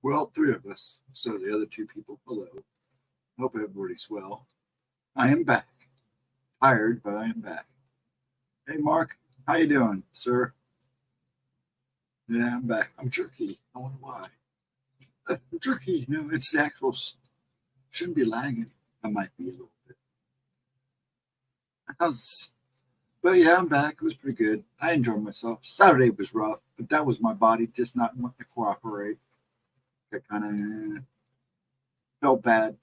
Well, three of us. So the other two people, hello. Hope everybody's well. I am back. Tired, but I am back. Hey, Mark. How you doing, sir? Yeah, I'm back. I'm jerky. I wonder why. I'm jerky. No, it's the actual. Shouldn't be lagging. I might be a little bit. How's, but yeah, I'm back. It was pretty good. I enjoyed myself. Saturday was rough, but that was my body just not wanting to cooperate. I kind of felt bad.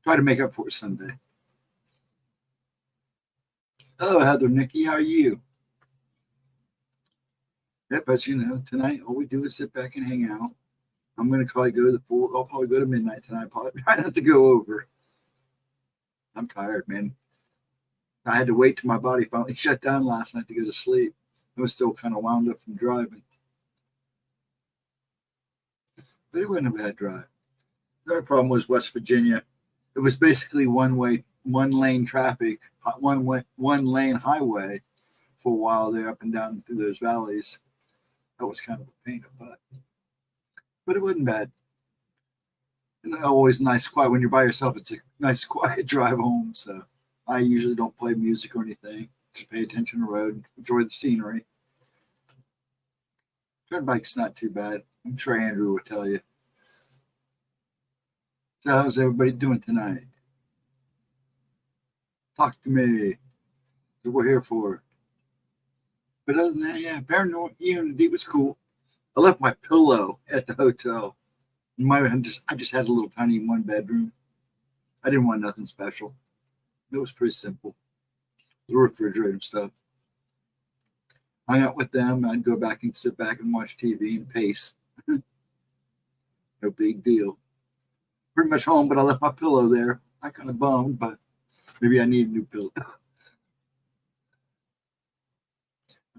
Try to make up for it Sunday. Hello, Heather, Nikki. How are you? Yeah, but tonight all we do is sit back and hang out. I'm gonna probably go to the pool. I'll probably go to midnight tonight. Probably try not to go over. I'm tired, man. I had to wait till my body finally shut down last night to go to sleep. I was still kind of wound up from driving, but it wasn't a bad drive. The only problem was West Virginia. It was basically one lane traffic, one lane highway for a while there, up and down through those valleys. That was kind of a pain in the butt, but it wasn't bad. And always nice, quiet. When you're by yourself, it's a nice, quiet drive home. So I usually don't play music or anything. Just pay attention to the road, enjoy the scenery. Dirt bike's not too bad. I'm sure Andrew will tell you. So how's everybody doing tonight? Talk to me. That's what we're here for. But other than that, yeah, Paranormal Unity was cool. I left my pillow at the hotel. I just had a little tiny one bedroom. I didn't want nothing special. It was pretty simple. The refrigerator and stuff. Hung out with them. I'd go back and sit back and watch TV and pace. No big deal. Pretty much home, but I left my pillow there. I kind of bummed, but maybe I need a new pillow. I've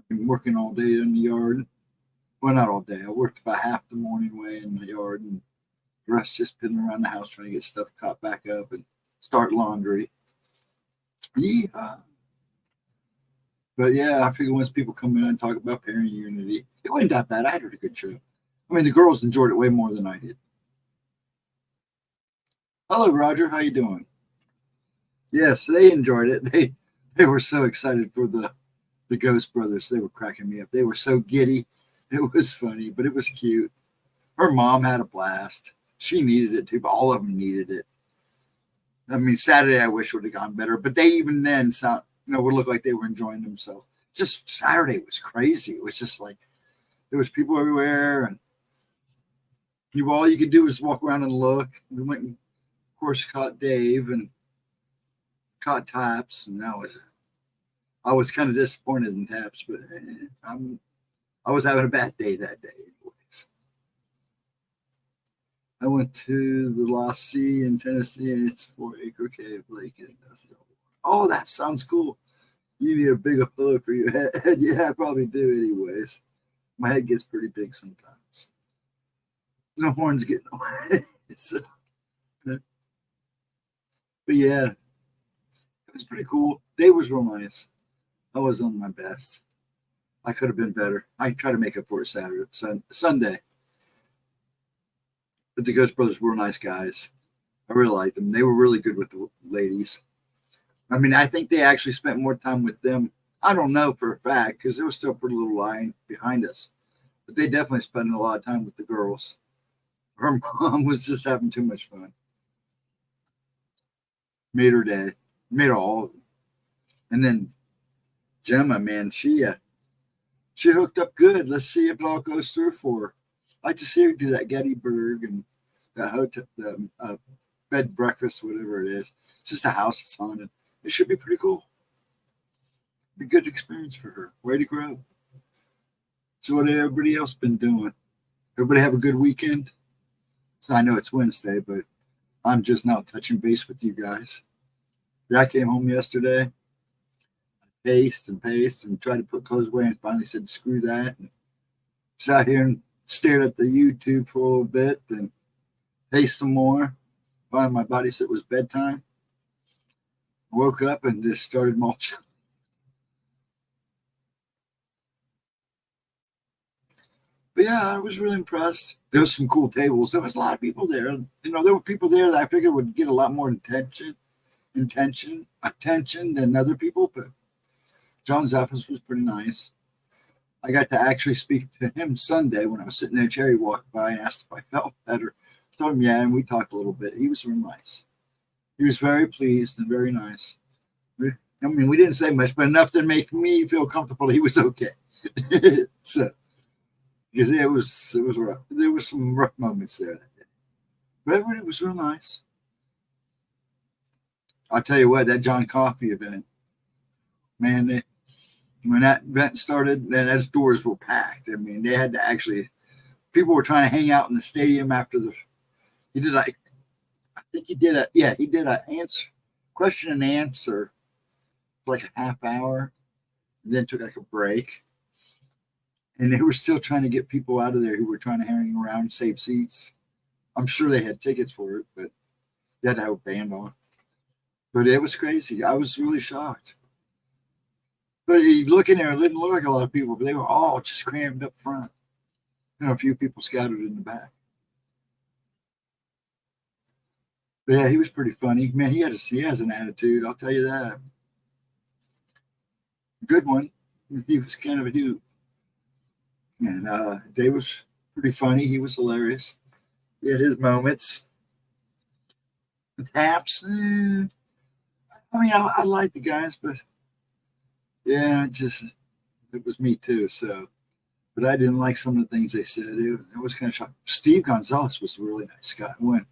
been working all day in the yard. Well, not all day. I worked about half the morning way in the yard, and the rest just been around the house trying to get stuff caught back up and start laundry. Yeah. But yeah, I figure once people come in and talk about parent unity, it wasn't that bad. I had a good show. I mean, the girls enjoyed it way more than I did. Hello, Roger. How you doing? Yes, they enjoyed it. They were so excited for the Ghost Brothers. They were cracking me up. They were so giddy. It was funny, but it was cute. Her mom had a blast. She needed it too, but all of them needed it. I mean, Saturday I wish would have gone better, but they even then would look like they were enjoying themselves. Just Saturday was crazy. It was just like there was people everywhere, and all you could do was walk around and look. We went and, of course, caught Dave and caught Taps, and I was kind of disappointed in Taps, but I was having a bad day that day. Anyways, I went to the Lost Sea in Tennessee, and it's 4-acre cave lake. Oh, that sounds cool. You need a bigger pillow for your head. Yeah, I probably do anyways. My head gets pretty big sometimes. No horns getting away. But yeah, it was pretty cool. Day was real nice. I was on my best. I could have been better. I tried to make up for it Sunday. But the Ghost Brothers were nice guys. I really liked them. They were really good with the ladies. I mean, I think they actually spent more time with them. I don't know for a fact because there was still a pretty little line behind us. But they definitely spent a lot of time with the girls. Her mom was just having too much fun. Made her day. Made all of them. And then Gemma, man, she hooked up good. Let's see if it all goes through for her. I like to see her do that Gettysburg and that hotel, the bed breakfast, whatever it is. It's just a house it's haunted. It should be pretty cool. Be a good experience for her. Way to grow. So what everybody else been doing? Everybody have a good weekend? So I know it's Wednesday, but I'm just now touching base with you guys. Yeah, I came home yesterday. Paced and tried to put clothes away and finally said, screw that. And sat here and stared at the YouTube for a little bit and paced some more. Finally, my body said it was bedtime. Woke up and just started mulching. But yeah, I was really impressed. There was some cool tables. There was a lot of people there. There were people there that I figured would get a lot more attention than other people. But John Zappos was pretty nice. I got to actually speak to him Sunday when I was sitting there. Cherry walked by and asked if I felt better. I told him, yeah, and we talked a little bit. He was real nice. He was very pleased and very nice. I mean, we didn't say much, but enough to make me feel comfortable. He was okay. So, because it was rough. There was some rough moments there that day, but everybody was real nice. I'll tell you what, that John Coffey event, man, when that event started, man, those doors were packed. I mean, they had to actually, people were trying to hang out in the stadium after he did like, I think he did a question and answer, like a half hour, and then took like a break. And they were still trying to get people out of there who were trying to hang around and save seats. I'm sure they had tickets for it, but they had to have a band on. But it was crazy. I was really shocked. But you look in there, it didn't look like a lot of people, but they were all just crammed up front. A few people scattered in the back. But yeah, he was pretty funny. Man, he has an attitude, I'll tell you that. Good one. He was kind of a dude. And Dave was pretty funny. He was hilarious. He had his moments. The Taps, I mean, I like the guys, but yeah, it was me too. So, but I didn't like some of the things they said. It was kind of shocking. Steve Gonzalez was a really nice guy. When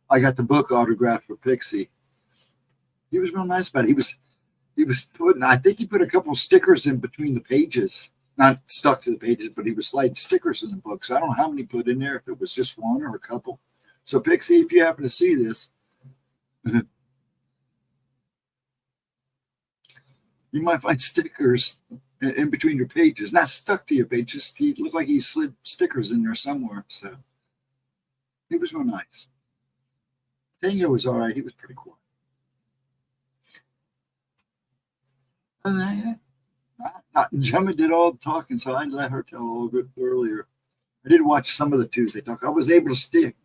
I got the book autographed for Pixie, he was real nice about it. He was putting, I think he put a couple of stickers in between the pages, not stuck to the pages, but he was sliding stickers in the book. So I don't know how many put in there, if it was just one or a couple. So Pixie, if you happen to see this, you might find stickers in between your pages, not stuck to your pages. He looked like he slid stickers in there somewhere. So he was real nice. Tango was all right. He was pretty quiet. And then, Gemma did all the talking, so I let her tell all of it earlier. I did watch some of the Tuesday talk. I was able to stick.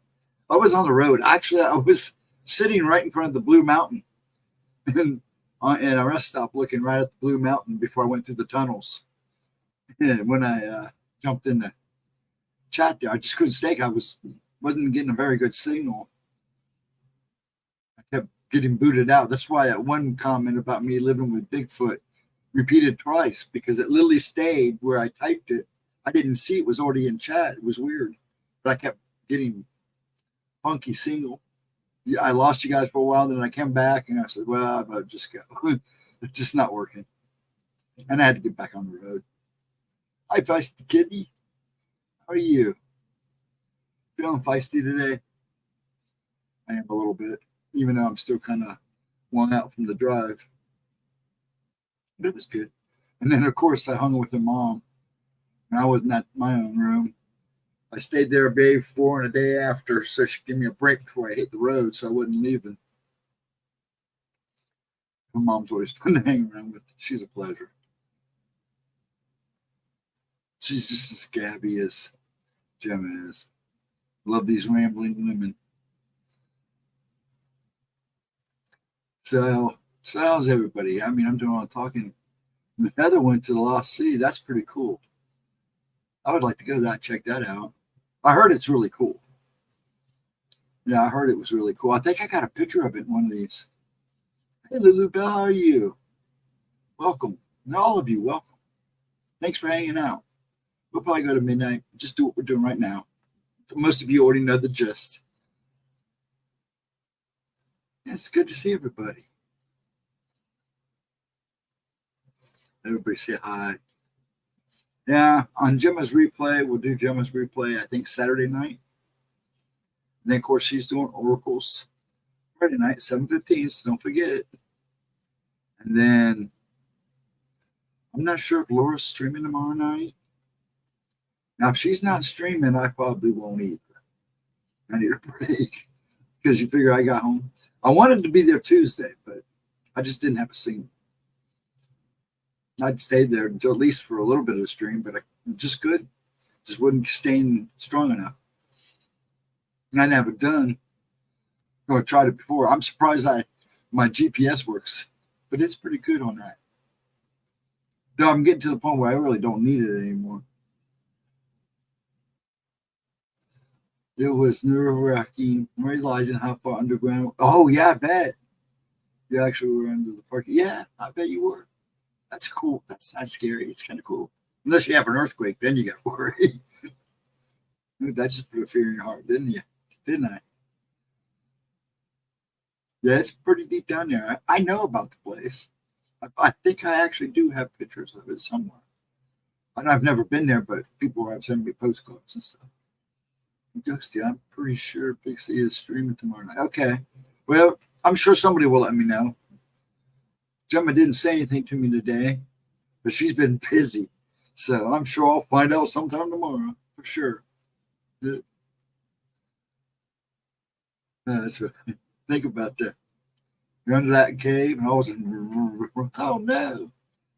I was on the road. Actually, I was sitting right in front of the Blue Mountain and at a rest stop looking right at the Blue Mountain before I went through the tunnels. And when I jumped in the chat there, I just couldn't stay. I wasn't getting a very good signal. I kept getting booted out. That's why that one comment about me living with Bigfoot repeated twice, because it literally stayed where I typed it. I didn't see it was already in chat. It was weird, but I kept getting funky signal. I lost you guys for a while, then I came back and I said, well, I better just go. It's just not working. And I had to get back on the road. Hi, Feisty Kitty. How are you? Feeling feisty today? I am a little bit, even though I'm still kind of worn out from the drive. But it was good. And then, of course, I hung with her mom. And I wasn't at my own room. I stayed there a day before and a day after, so she gave me a break before I hit the road, so I wasn't leaving. Her mom's always fun to hang around with. She's a pleasure. She's just as gabby as Gemma is. Love these rambling women. So how's everybody? I mean, I'm doing all the talking. Heather went to the Lost Sea. That's pretty cool. I would like to go check that out. I heard it's really cool. Yeah, I heard it was really cool. I think I got a picture of it in one of these. Hey, Lulu Bell, how are you? Welcome. And all of you, welcome. Thanks for hanging out. We'll probably go to midnight. Just do what we're doing right now. Most of you already know the gist. Yeah, it's good to see everybody. Everybody say hi. Yeah, on Gemma's replay, we'll do Gemma's replay, I think, Saturday night. And then, of course, she's doing Oracles Friday night, 7:15, so don't forget it. And then, I'm not sure if Laura's streaming tomorrow night. Now, if she's not streaming, I probably won't either. I need a break because you figure I got home. I wanted to be there Tuesday, but I just didn't have a signal. I'd stayed there until at least for a little bit of the stream, but I just couldn't. Just wasn't staying strong enough. I never done or tried it before. I'm surprised my GPS works, but it's pretty good on that. Though I'm getting to the point where I really don't need it anymore. It was nerve-wracking realizing how far underground. Oh yeah, I bet you actually were under the park. Yeah, I bet you were. That's cool. That's not scary. It's kind of cool. Unless you have an earthquake, then you got to worry. That just put a fear in your heart, didn't you? Didn't I? Yeah, it's pretty deep down there. I know about the place. I think I actually do have pictures of it somewhere. I've never been there, but people have sent me postcards and stuff. Ghosty, I'm pretty sure Pixie is streaming tomorrow night. Okay. Well, I'm sure somebody will let me know. Gemma didn't say anything to me today, but she's been busy. So I'm sure I'll find out sometime tomorrow for sure. Yeah. That's right. Think about that. You're under that cave, and all of a sudden, oh no,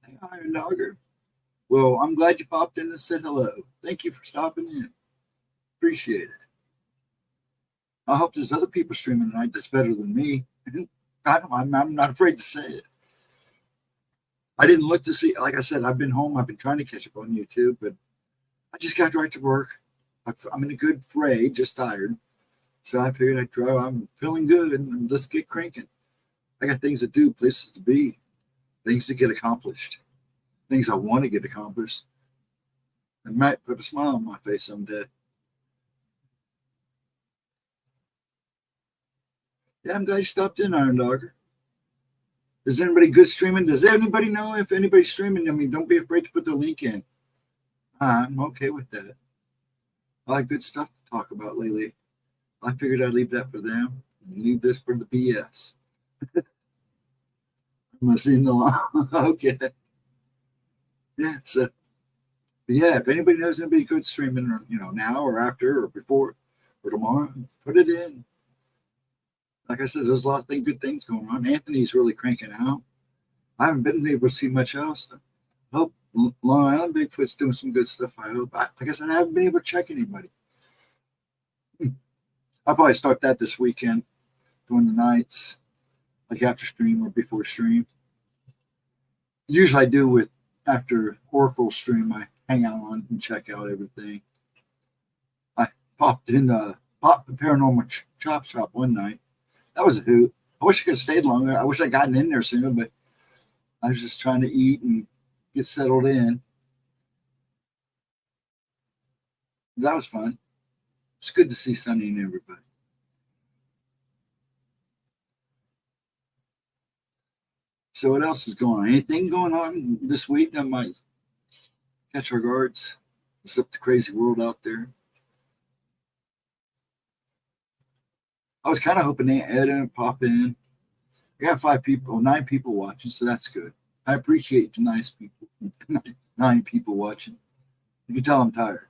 hey, Iron Dogger. Well, I'm glad you popped in and said hello. Thank you for stopping in. Appreciate it. I hope there's other people streaming tonight that's better than me. I'm not afraid to say it. I didn't look to see. Like I said, I've been home. I've been trying to catch up on YouTube, but I just got right to work. I'm in a good fray, just tired. So I figured I'd try. I'm feeling good, and let's get cranking. I got things to do, places to be, things to get accomplished, things I want to get accomplished. It might put a smile on my face someday. Yeah, I'm glad you stopped in, Iron Dogger. Is anybody good streaming? Does anybody know if anybody's streaming? I mean, don't be afraid to put the link in. I'm okay with that. I like good stuff to talk about lately. I figured I'd leave that for them and leave this for the BS. I'm listening along. Okay. Yeah, so yeah, if anybody knows anybody good streaming, or now or after or before or tomorrow, put it in. Like I said, there's a lot of good things going on. Anthony's really cranking out. I haven't been able to see much else. I hope Long Island Bigfoot's doing some good stuff. I hope. Like I said, I haven't been able to check anybody. I'll probably start that this weekend, doing the nights, like after stream or before stream. Usually I do with after Oracle stream. I hang out on and check out everything. I popped the Paranormal Chop Shop one night. That was a hoot. I wish I could have stayed longer. I wish I'd gotten in there sooner, but I was just trying to eat and get settled in. That was fun. It's good to see Sunny and everybody. So what else is going on? Anything going on this week that might catch our guards? Except the crazy world out there. I was kind of hoping Ed would pop in. I got 9 people watching, so that's good. I appreciate the nice people. 9 people watching. You can tell I'm tired.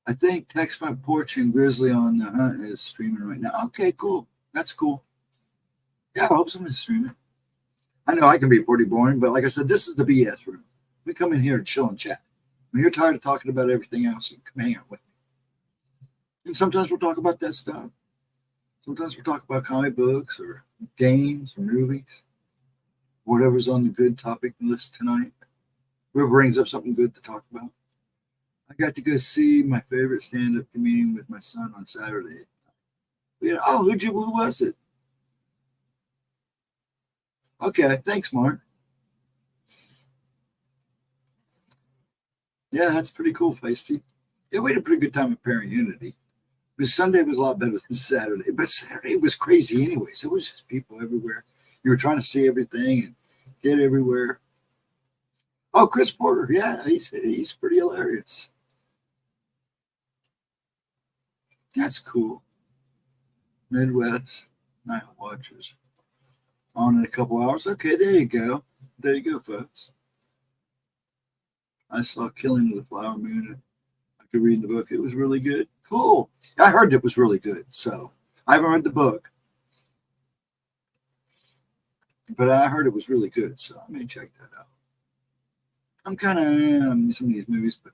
I think Text Front Porch and Grizzly on the Hunt is streaming right now. Okay, cool. That's cool. Yeah, I hope someone's streaming. I know I can be pretty boring, but like I said, this is the BS room. We come in here and chill and chat. When you're tired of talking about everything else, you come hang out with me. And sometimes we'll talk about that stuff. Sometimes we'll talk about comic books or games or movies. Whatever's on the good topic list tonight. Whoever brings up something good to talk about. I got to go see my favorite stand-up comedian with my son on Saturday. Oh, who was it? Okay, thanks, Mark. Yeah, that's pretty cool, Feisty. Yeah, we had a pretty good time at Parent Unity. But Sunday was a lot better than Saturday. But Saturday was crazy anyways. It was just people everywhere. You were trying to see everything and get everywhere. Oh, Chris Porter. Yeah, he's pretty hilarious. That's cool. Midwest Night Watchers. On in a couple hours. Okay, there you go. There you go, folks. I saw Killing of the Flower Moon after reading the book. It was really good. Cool. I heard it was really good. So I haven't read the book, but I heard it was really good. So I may check that out. I'm kind of some of these movies, but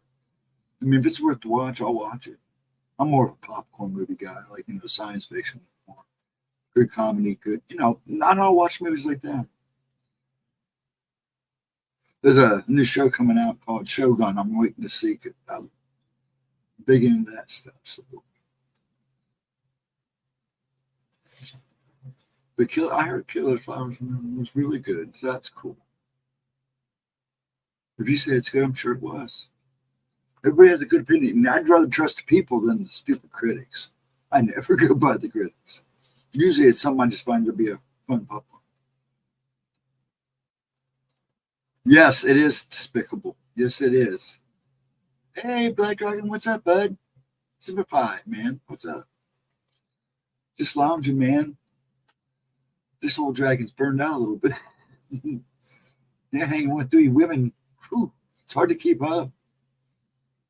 I mean, if it's worth to watch, I'll watch it. I'm more of a popcorn movie guy, like science fiction, more good comedy, good. Not all watch movies like that. There's a new show coming out called Shogun. I'm waiting to see. I'm big into that stuff. So, but I heard Killer Flowers was really good. So that's cool. If you say it's good, I'm sure it was. Everybody has a good opinion. And I'd rather trust the people than the stupid critics. I never go by the critics. Usually it's something I just find to be a fun popcorn. Yes, it is despicable. Yes, it is. Hey, Black Dragon, what's up, bud? Super 5, man. What's up? Just lounging, man. This old dragon's burned out a little bit. Yeah, hanging with 3 women. Whew, it's hard to keep up.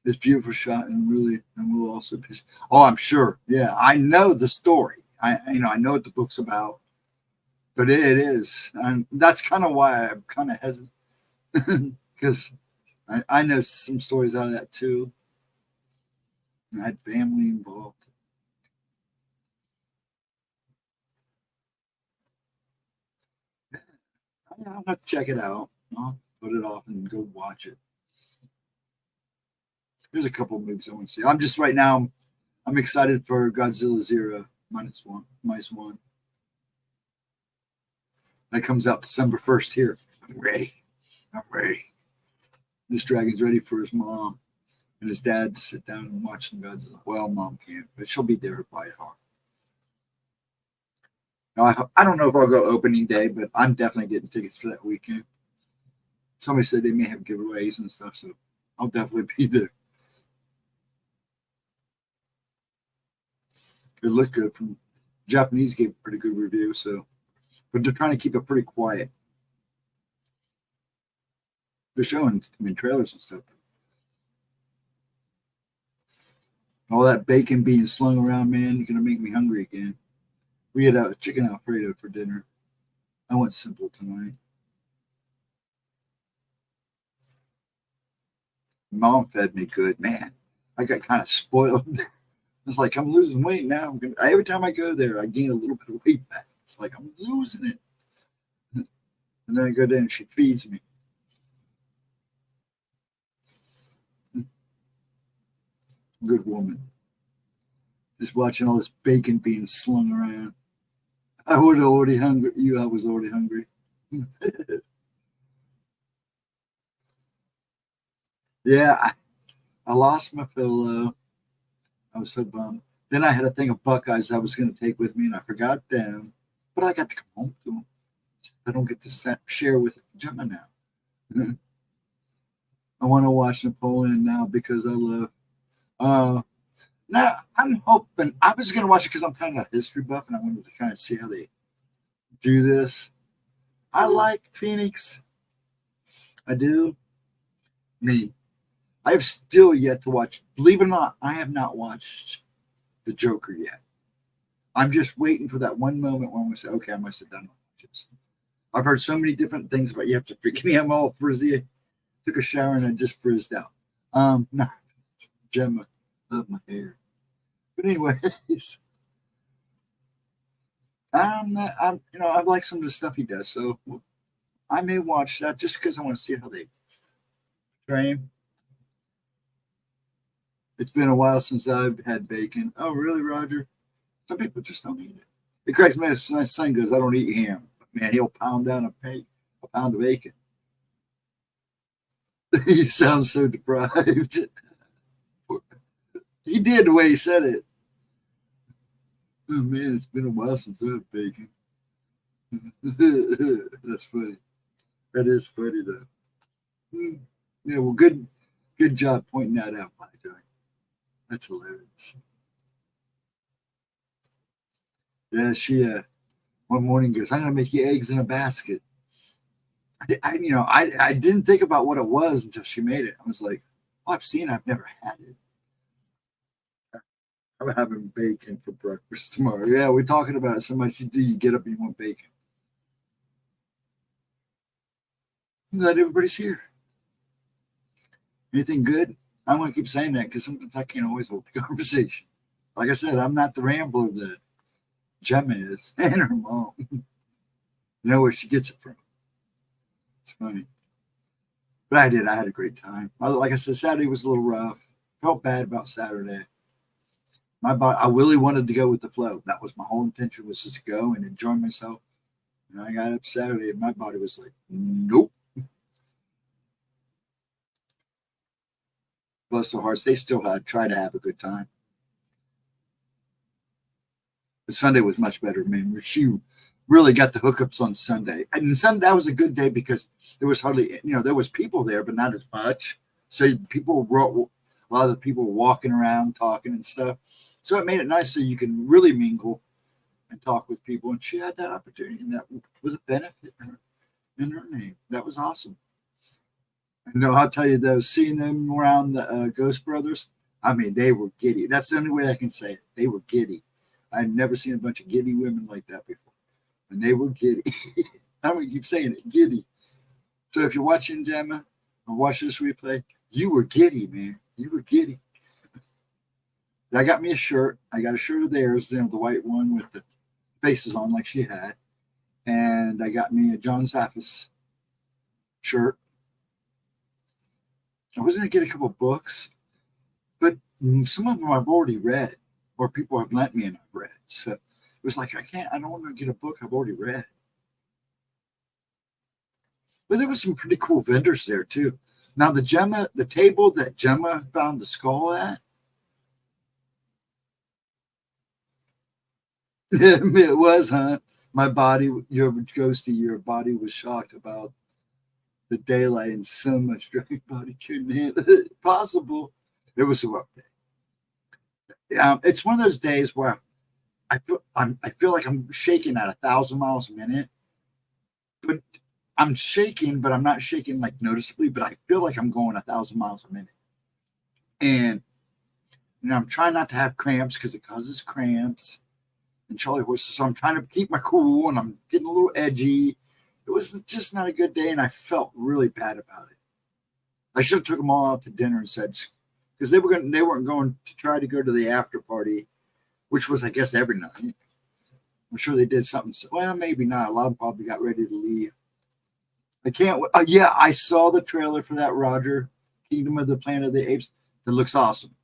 This beautiful shot, and we'll also. Oh, I'm sure. Yeah, I know the story. I know what the book's about, but it is, and that's kind of why I'm kind of hesitant because I know some stories out of that too. I had family involved. I'll have to check it out. I'll put it off and go watch it. There's a couple of movies I want to see. I'm just right now. I'm excited for Godzilla Zero minus one. That comes out December 1st here. I'm ready. I'm ready. This dragon's ready for his mom and his dad to sit down and watch some Godzilla. Well, mom can't, but she'll be there by heart. I don't know if I'll go opening day, but I'm definitely getting tickets for that weekend. Somebody said they may have giveaways and stuff, so I'll definitely be there. It looked good. From Japanese gave a pretty good review, so but they're trying to keep it pretty quiet. They're showing, trailers and stuff. All that bacon being slung around, man, you're gonna make me hungry again. We had a chicken Alfredo for dinner. I went simple tonight. Mom fed me good, man. I got kind of spoiled. It's like I'm losing weight now. Every time I go there, I gain a little bit of weight back. It's like I'm losing it. And then I go there and she feeds me. Good woman. Just watching all this bacon being slung around. I would have already hungry. I was already hungry. Yeah, I lost my pillow. I was so bummed. Then I had a thing of Buckeyes I was going to take with me, and I forgot them. But I got to come home to them. I don't get to share with Gemma now. I want to watch Napoleon now because I love. Now I'm hoping I was going to watch it because I'm kind of a history buff, and I wanted to kind of see how they do this. I like Phoenix. I do. I mean, I have still yet to watch. Believe it or not, I have not watched The Joker yet. I'm just waiting for that one moment when we say, "Okay, I must have done this." I've heard so many different things about you have to forgive me. I'm all frizzy. I took a shower and I just frizzed out. No, Gemma, love my hair. But anyways, I like some of the stuff he does, so I may watch that just because I want to see how they portray him. It's been a while since I've had bacon. Oh, really, Roger? Some people just don't eat it. It cracks me up. My son goes, "I don't eat ham." Man, he'll pound down a pound of bacon. He sounds so deprived. He did the way he said it. Oh man, it's been a while since I've had bacon. That's funny. That is funny though. Yeah, well, good job pointing that out, Black Joy. That's hilarious. Yeah, she one morning goes, "I'm gonna make you eggs in a basket." I didn't think about what it was until she made it. I was like, "Oh, I've never had it." I'm having bacon for breakfast tomorrow. Yeah, we're talking about it so much. You get up and you want bacon. I'm glad everybody's here. Anything good? I'm going to keep saying that because sometimes I can't always hold the conversation. Like I said, I'm not the rambler that Gemma is and her mom. You know where she gets it from. It's funny. But I did. I had a great time. Like I said, Saturday was a little rough. Felt bad about Saturday. My body, I really wanted to go with the flow. That was my whole intention, was just to go and enjoy myself. And I got up Saturday and my body was like, nope. Bless their hearts. They still had tried to have a good time. But Sunday was much better, man. She really got the hookups on Sunday. And Sunday, that was a good day because there was hardly, there was people there, but not as much. So people wrote, a lot of the people were walking around, talking and stuff. So it made it nice so you can really mingle and talk with people. And she had that opportunity, and that was a benefit in her name. That was awesome. And I'll tell you, though, seeing them around the Ghost Brothers, I mean, they were giddy. That's the only way I can say it. They were giddy. I'd never seen a bunch of giddy women like that before. And they were giddy. I'm going to keep saying it, giddy. So if you're watching Gemma or watch this replay, you were giddy, man. You were giddy. I got me a shirt. I got a shirt of theirs, the white one with the faces on like she had. And I got me a John Zappis shirt. I was going to get a couple books, but some of them I've already read or people have lent me and I've read. So it was like, I don't want to get a book I've already read. But there was some pretty cool vendors there too. Now the table that Gemma found the skull at, it was, huh? My body, your body was shocked about the daylight and so much your body couldn't handle it. Possible. It was a rough day. It's one of those days where I feel like I'm shaking at 1,000 miles a minute, but I'm shaking, but I'm not shaking like noticeably, but I feel like I'm going 1,000 miles a minute. And I'm trying not to have cramps because it causes cramps and Charlie horses. So I'm trying to keep my cool and I'm getting a little edgy. It was just not a good day, and I felt really bad about it. I should have took them all out to dinner and said, because they weren't going to try to go to the after party, which was, I guess, every night. I'm sure they did something. Well, maybe not. A lot of them probably got ready to leave. I can't. Yeah, I saw the trailer for that Roger Kingdom of the Planet of the Apes. It looks awesome.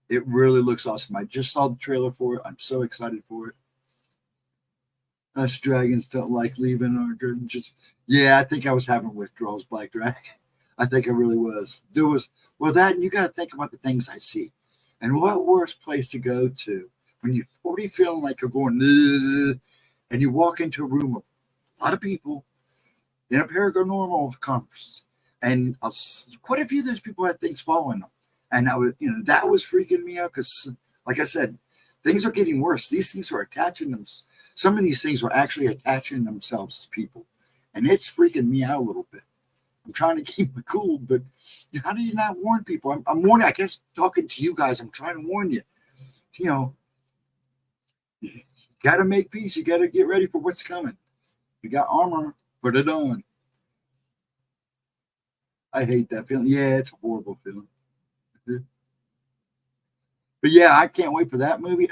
It really looks awesome. I just saw the trailer for it. I'm so excited for it. Us dragons don't like leaving our yeah, I think I was having withdrawals, Black Dragon. I think I really was. That, and you got to think about the things I see. And what worse place to go to when you're 40 feeling like you're going, and you walk into a room of a lot of people in a paranormal conference, and quite a few of those people had things following them. And that was freaking me out because, like I said, things are getting worse. These things are attaching them. Some of these things are actually attaching themselves to people. And it's freaking me out a little bit. I'm trying to keep it cool, but how do you not warn people? I'm warning, I guess, talking to you guys, I'm trying to warn you. You got to make peace. You got to get ready for what's coming. You got armor, put it on. I hate that feeling. Yeah, it's a horrible feeling. But yeah, I can't wait for that movie.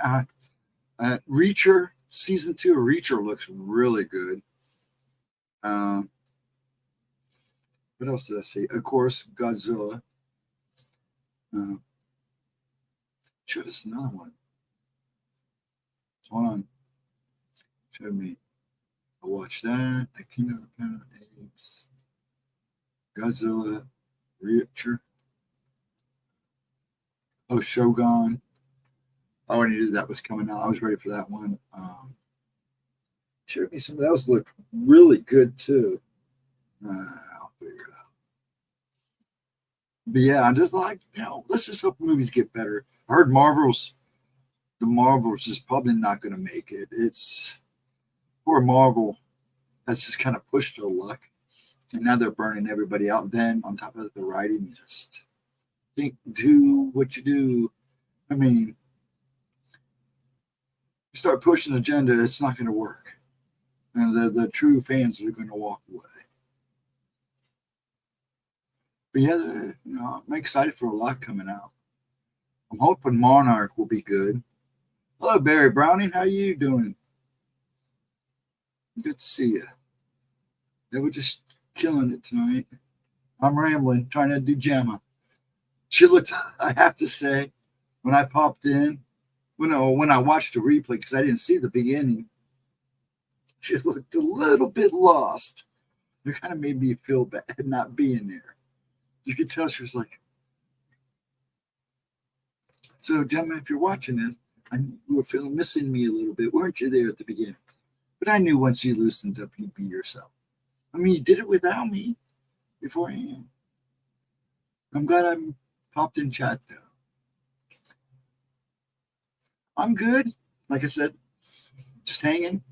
Reacher, season 2 of Reacher looks really good. What else did I see? Of course, Godzilla. Showed us another one. Hold on. Showed me. I watched that. The Kingdom of the Planet of the Apes. Godzilla. Reacher. Oh, Shogun. Oh, I knew that was coming out. I was ready for that one. Showed me something else that looked really good too. I'll figure it out. But yeah, I'm just like, let's just hope movies get better. I heard the Marvels is probably not going to make it. It's poor Marvel. That's just kind of pushed their luck. And now they're burning everybody out. Then on top of it, the writing, just do what you do. I mean, you start pushing an agenda, it's not going to work. And the true fans are going to walk away. But yeah, I'm excited for a lot coming out. I'm hoping Monarch will be good. Hello, Barry Browning. How you doing? Good to see you. They were just killing it tonight. I'm rambling, trying to do Gemma. She looked, I have to say, when I popped in, when I watched the replay, because I didn't see the beginning, she looked a little bit lost. It kind of made me feel bad not being there. You could tell she was like, so Gemma, if you're watching this, you were feeling missing me a little bit. Weren't you there at the beginning? But I knew once you loosened up, you'd be yourself. I mean, you did it without me beforehand. I'm glad I popped in chat, though. I'm good. Like I said, just hanging.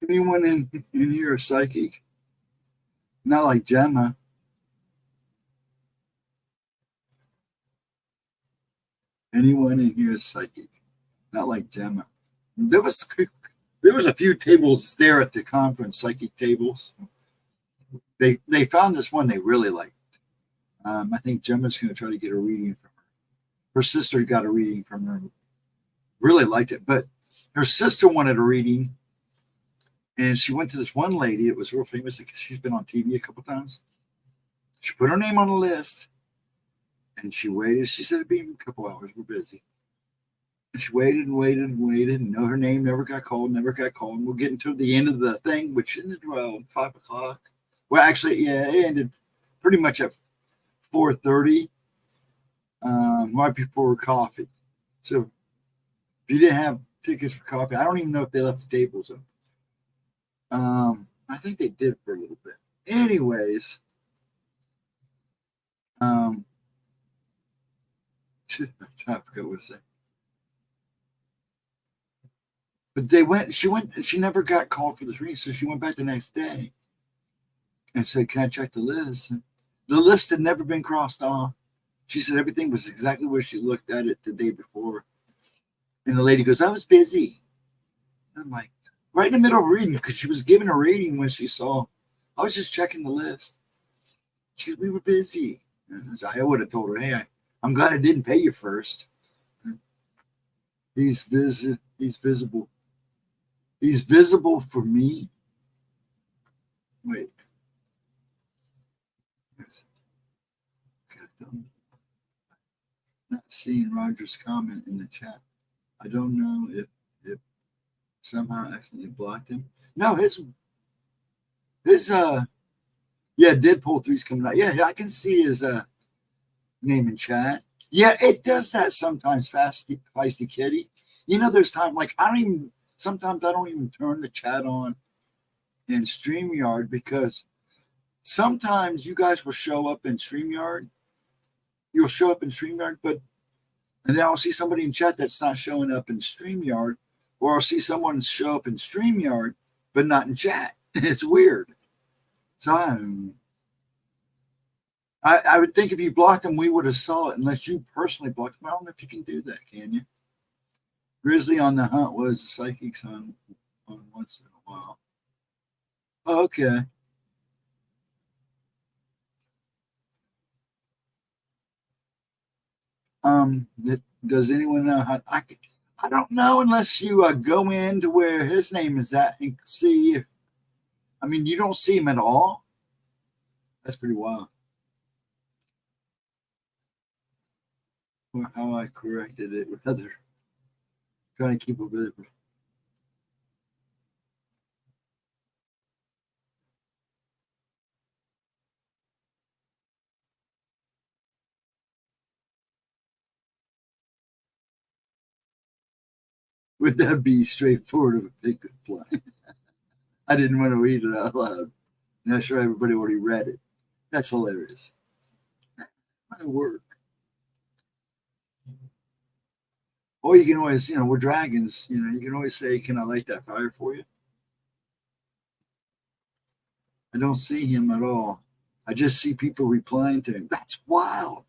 Anyone in here is psychic? Not like Gemma. Anyone in here is psychic? Not like Gemma. There was a few tables there at the conference, psychic tables. They found this one they really liked. I think Gemma's going to try to get a reading from her. Her sister got a reading from her. Really liked it, but her sister wanted a reading, and she went to this one lady. It was real famous because she's been on TV a couple times. She put her name on the list, and she waited. She said it'd be a couple hours. We're busy. And she waited and waited and waited, and no, her name never got called. And we'll get into the end of the thing, which ended around 5 o'clock. Well, actually, yeah, it ended pretty much at 4:30, right before coffee. So if you didn't have tickets for coffee, I don't even know if they left the tables open. I think they did for a little bit. Anyways, I forgot what to say. But she never got called for the reading, so she went back the next day and said, can I check the list? And the list had never been crossed off. She said everything was exactly where she looked at it the day before. And the lady goes, I was busy. And I'm like, right in the middle of reading, because she was giving a reading when she saw, I was just checking the list. She goes, we were busy. And I would have told her, hey, I'm glad I didn't pay you first. He's visible. He's visible for me. Wait. Not seeing Roger's comment in the chat. I don't know if somehow I accidentally blocked him. No, his Deadpool 3's coming out. Yeah, I can see his name in chat. Yeah, it does that sometimes, Feisty Kitty. You know, there's time like sometimes I don't even turn the chat on in StreamYard because sometimes you guys will show up in StreamYard. You'll show up in StreamYard, and then I'll see somebody in chat that's not showing up in StreamYard, or I'll see someone show up in StreamYard, but not in chat. It's weird. So I would think if you blocked them, we would have saw it unless you personally blocked them. I don't know if you can do that, can you? Grizzly on the Hunt was a psychic on once in a while. Oh, okay. Does anyone know how? I don't know unless you go into where his name is at and see. I mean, you don't see him at all. That's pretty wild. Or how I corrected it with other trying to keep a bit. Would that be straightforward of a pickup line? I didn't want to read it out loud. I'm not sure everybody already read it. That's hilarious. My work. Or you can always, we're dragons. You can always say, can I light that fire for you? I don't see him at all. I just see people replying to him. That's wild.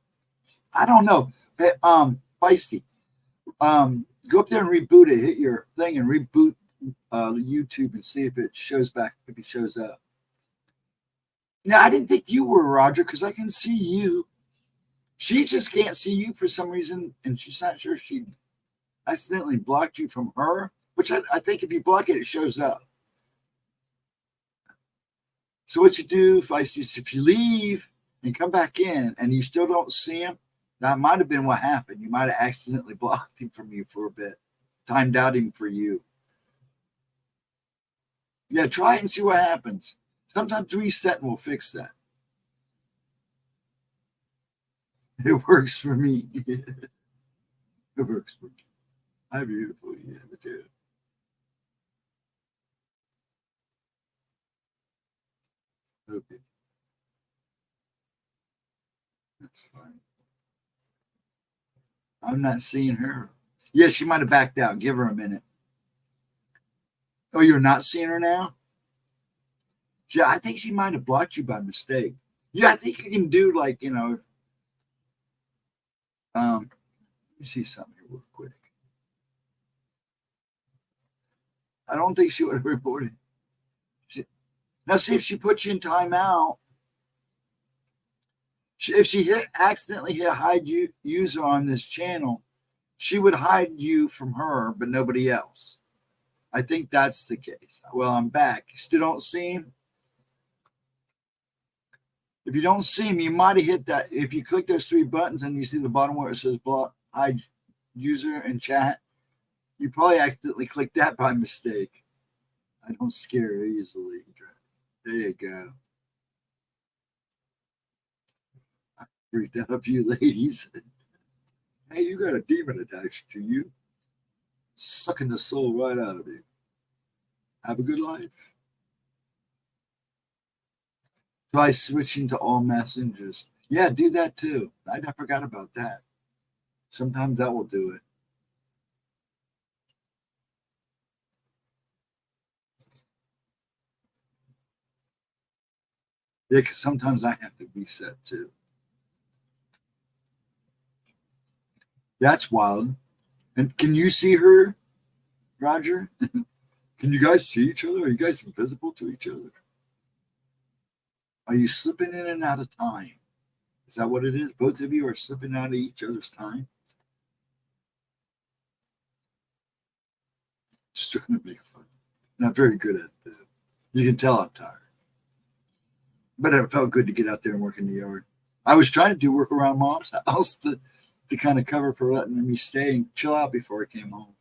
I don't know. Hey, Feisty, go up there and reboot it. Hit your thing and reboot YouTube and see if it shows back, if it shows up. Now, I didn't think you were, Roger, because I can see you. She just can't see you for some reason, and she's not sure she accidentally blocked you from her, which I think if you block it, it shows up. So what you do, if you leave and come back in and you still don't see him, that might have been what happened. You might have accidentally blocked him from you for a bit, timed out him for you. Yeah, try it and see what happens. Sometimes reset and we'll fix that. It works for me. It works for me. I'm beautiful. Yeah, but too. Okay, that's fine. I'm not seeing her. Yeah, she might have backed out. Give her a minute. Oh, you're not seeing her now? Yeah, I think she might have blocked you by mistake. Yeah, I think you can do like, let me see something here real quick. I don't think she would have reported. Now, see if she puts you in timeout. If she accidentally hit hide user on this channel, she would hide you from her, but nobody else. I think that's the case. Well, I'm back. You still don't see him? If you don't see him, you might have hit that. If you click those three buttons and you see the bottom where it says block hide user and chat, you probably accidentally clicked that by mistake. I don't scare easily. There you go. I freaked out a few ladies. Hey, you got a demon attached to you, sucking the soul right out of you. Have a good life. Try switching to all messengers. Yeah, do that too. I forgot about that. Sometimes that will do it. Yeah, because sometimes I have to reset too. That's wild. And can you see her, Roger? Can you guys see each other? Are you guys invisible to each other? Are you slipping in and out of time? Is that what it is? Both of you are slipping out of each other's time? Just trying to make fun. Not very good at that. You can tell I'm tired. But it felt good to get out there and work in the yard. I was trying to do work around Mom's house to kind of cover for letting me stay and chill out before I came home.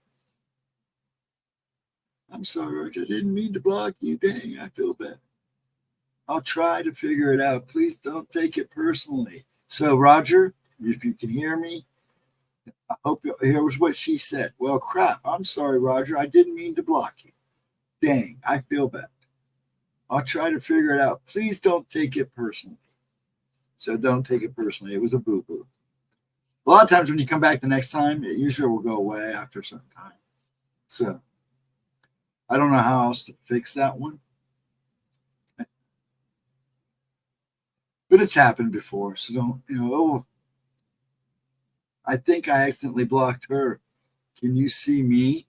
I'm sorry, Roger. I didn't mean to block you. Dang, I feel bad. I'll try to figure it out. Please don't take it personally. So, Roger, if you can hear me, I hope here's what she said. Well, crap. I'm sorry, Roger. I didn't mean to block you. Dang, I feel bad. I'll try to figure it out. Please don't take it personally. So don't take it personally. It was a boo-boo. A lot of times when you come back the next time, it usually will go away after a certain time. So I don't know how else to fix that one. But it's happened before. So don't, oh, I think I accidentally blocked her. Can you see me?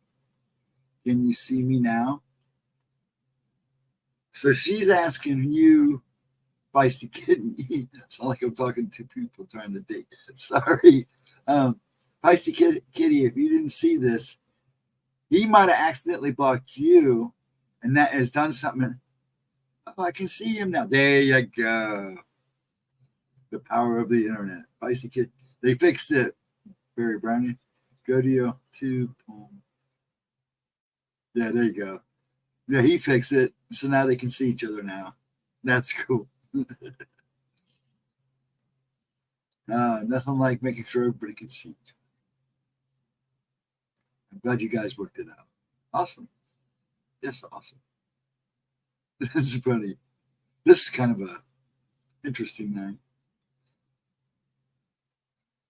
Can you see me now? So she's asking you, Feisty Kitty. It's not like I'm talking to people trying to date. Sorry. Feisty Kitty, if you didn't see this, he might have accidentally blocked you, and that has done something. Oh, I can see him now. There you go. The power of the internet. Feisty Kitty. They fixed it. Barry Browning. Go to your tube. Yeah, there you go. Yeah, he fixed it. So now they can see each other now. That's cool. Nothing like making sure everybody can see each other. I'm glad you guys worked it out. Awesome. Yes, awesome. This is funny. This is kind of a interesting night.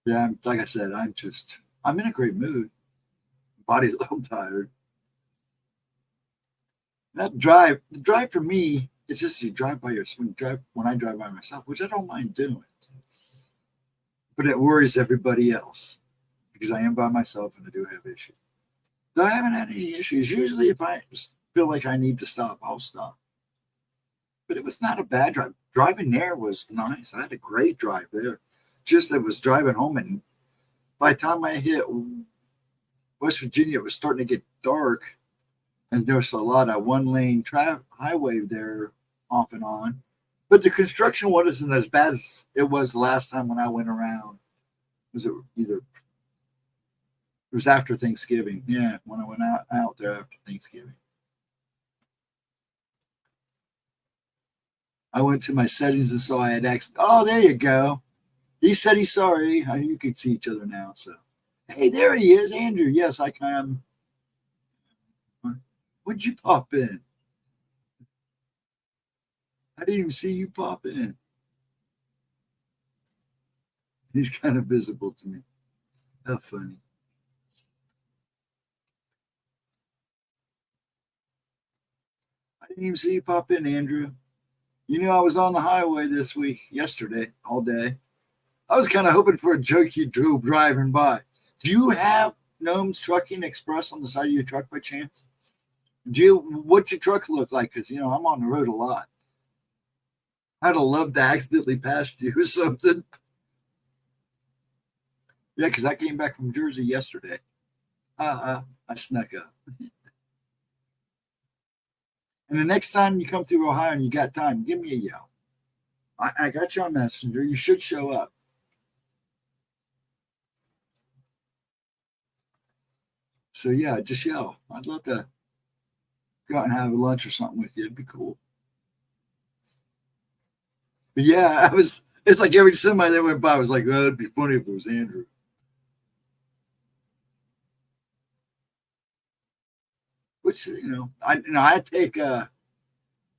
Yeah, like I said, I'm in a great mood. Body's a little tired. The drive for me, it's just you drive by when I drive by myself, which I don't mind doing. But it worries everybody else because I am by myself and I do have issues. So I haven't had any issues. Usually if I feel like I need to stop, I'll stop. but it was not a bad drive. Driving there was nice. I had a great drive there. Just it was driving home, and by the time I hit West Virginia, it was starting to get dark, and there was a lot of one-lane highway there off and on. But the construction wasn't as bad as it was the last time when I went around. Was it either? It was after Thanksgiving. Yeah, when I went out there after Thanksgiving. I went to my settings and saw I had access. Oh, there you go. He said he's sorry. You can see each other now. So, hey, there he is, Andrew. Yes, I can. When'd you pop in? I didn't even see you pop in. He's kind of visible to me. How funny. I didn't even see you pop in, Andrew. You knew I was on the highway yesterday, all day. I was kind of hoping for a joke you drove driving by. Do you have Gnome's Trucking Express on the side of your truck by chance? What's your truck look like? Because, I'm on the road a lot. I'd have loved to accidentally pass you or something. Yeah, because I came back from Jersey yesterday. I snuck up. And the next time you come through Ohio and you got time, give me a yell. I got you on Messenger. You should show up. So, yeah, just yell. I'd love to go out and have a lunch or something with you. It'd be cool. But, yeah, it's like every somebody that went by was like, oh, it'd be funny if it was Andrew. Which, I take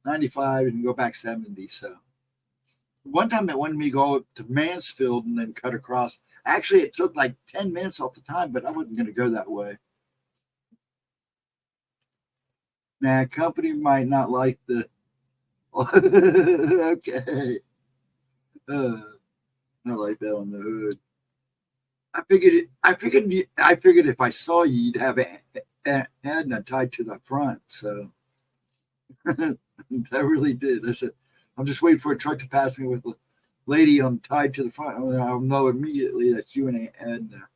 95 and go back 70. So one time it wanted me to go to Mansfield and then cut across. Actually, it took like 10 minutes off the time, but I wasn't going to go that way. Nah, company might not like the. Okay. Not like that on the hood. I figured if I saw you, you'd have Edna tied to the front. So that really did. I said, I'm just waiting for a truck to pass me with a lady on tied to the front. I'll know immediately that's you and Edna.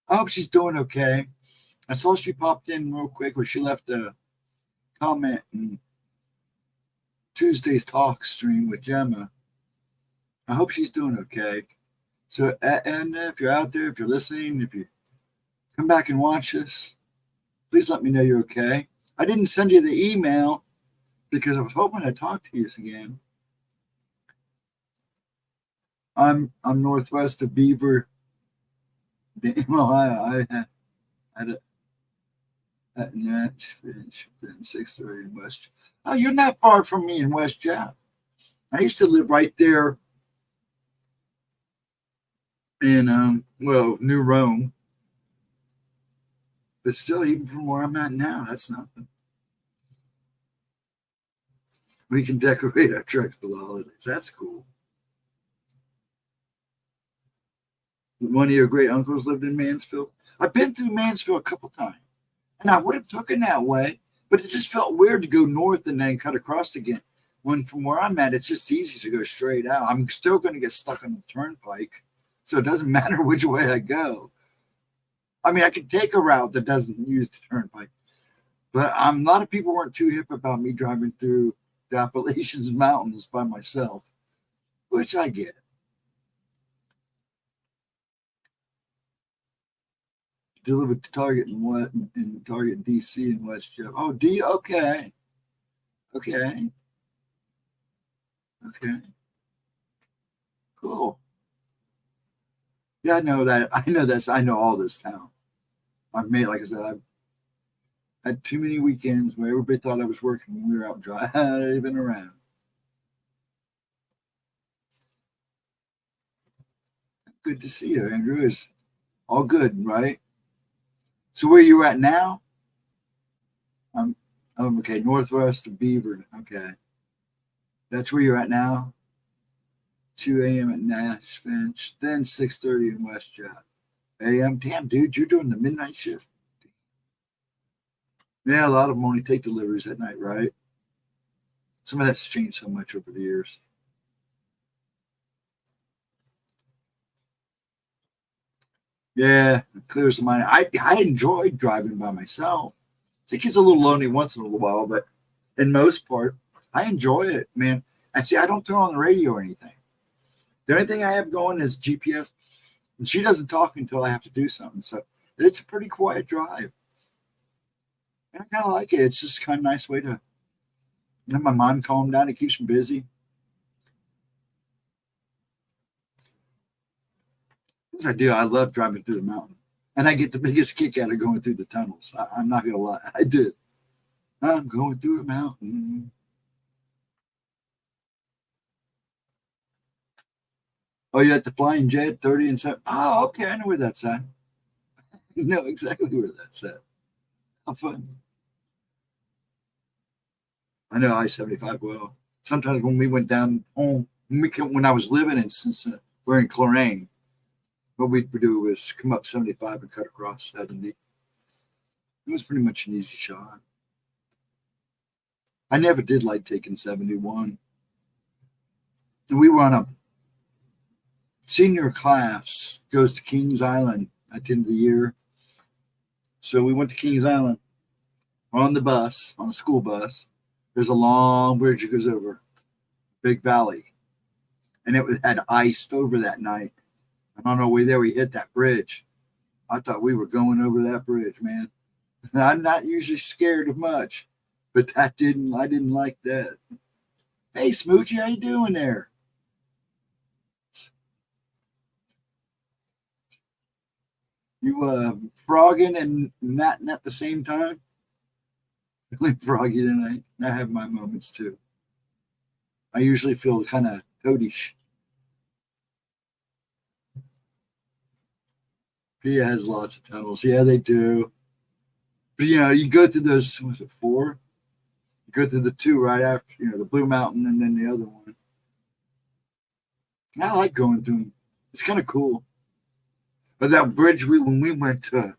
I hope she's doing okay. I saw she popped in real quick where she left a comment in Tuesday's talk stream with Gemma. I hope she's doing okay. So, Edna, if you're out there, if you're listening, if you come back and watch this, please let me know you're okay. I didn't send you the email because I was hoping to talk to you again. I'm northwest of Beaver, Ohio. I had at Natch Finch, then 6:30 in West. Oh, you're not far from me in West Jap. I used to live right there in New Rome. But still, even from where I'm at now, that's nothing. We can decorate our trucks for the holidays. That's cool. One of your great uncles lived in Mansfield. I've been through Mansfield a couple times, and I would have taken that way, but it just felt weird to go north and then cut across again. When from where I'm at, it's just easy to go straight out. I'm still going to get stuck on the turnpike, so it doesn't matter which way I go. I mean, I could take a route that doesn't use the turnpike, but a lot of people weren't too hip about me driving through the Appalachians Mountains by myself, which I get. Delivered to Target in Target DC in West Jeff. Oh, okay. Okay. Cool. Yeah, I know that. I know all this town. Like I said, I've had too many weekends where everybody thought I was working when we were out driving around. Good to see you, Andrew. It's all good, right? So where you at now? I'm okay, northwest of Beaver. Okay. That's where you're at now? 2 a.m. at Nash Finch, then 6:30 in West Jap. AM. Damn, dude, you're doing the midnight shift. Yeah, a lot of them only take deliveries at night, right? Some of that's changed so much over the years. Yeah, it clears the mind. I enjoyed driving by myself. It gets a little lonely once in a while, but in most part, I enjoy it, man. And see, I don't turn on the radio or anything. The only thing I have going is GPS, and she doesn't talk until I have to do something. So it's a pretty quiet drive. And I kind of like it. It's just kind of nice way to let my mind calm down. It keeps me busy. What I do, I love driving through the mountain. And I get the biggest kick out of going through the tunnels. I'm not going to lie. I do. I'm going through a mountain. Oh, you at the Flying J 30 and 7. Oh, okay. I know where that's at. You know exactly where that's at. How fun. I know I-75 well. Sometimes when we went down home, when I was living in Cincinnati, we're in Cloraine, what we'd do was come up 75 and cut across 70. It was pretty much an easy shot. I never did like taking 71. And we were on a senior class, goes to Kings Island at the end of the year. So we went to Kings Island. We're on the bus, on a school bus. There's a long bridge that goes over Big Valley. And it had iced over that night. And on our way there, we hit that bridge. I thought we were going over that bridge, man. And I'm not usually scared of much, but I didn't like that. Hey, Smoochie, how you doing there? You frogging and natting at the same time? Feeling froggy tonight. I have my moments too. I usually feel kind of toadish. Pia has lots of tunnels. Yeah, they do. But you go through those. Was it 4? You go through the 2 right after. The Blue Mountain and then the other one. I like going through them. It's kind of cool. But that bridge, when we went to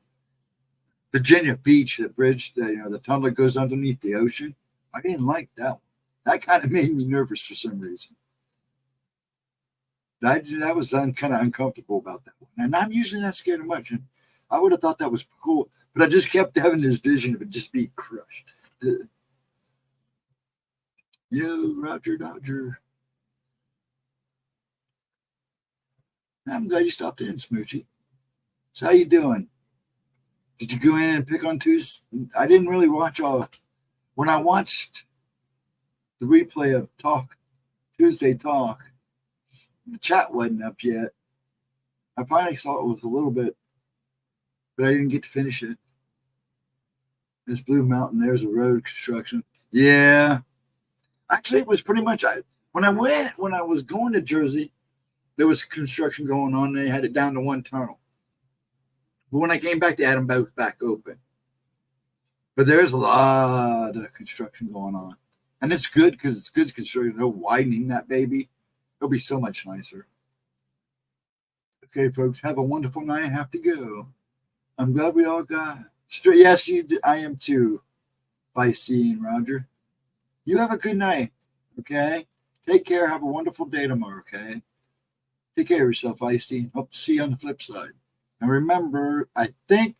Virginia Beach, the bridge, the tunnel that goes underneath the ocean, I didn't like that one. That kind of made me nervous for some reason. That was kind of uncomfortable about that one. And I'm usually not scared of much. And I would have thought that was cool, but I just kept having this vision of it just being crushed. Yo, Roger Dodger. I'm glad you stopped in, Smoochie. So how you doing? Did you go in and pick on Tuesday? I didn't really watch all. When I watched the replay of Tuesday Talk, the chat wasn't up yet. I finally saw it with a little bit, but I didn't get to finish it. This Blue Mountain, there's a road construction. Yeah. Actually, it was pretty much when I was going to Jersey, there was construction going on. And they had it down to one tunnel. But when I came back, they had them both back open. But there's a lot of construction going on. And it's good because it's good construction. They're widening that baby. It'll be so much nicer. Okay, folks, have a wonderful night. I have to go. I'm glad we all got straight. Yes, you did. I am too. Feisty and Roger. You have a good night. Okay? Take care. Have a wonderful day tomorrow. Okay? Take care of yourself, Feisty. Hope to see you on the flip side. And remember, I think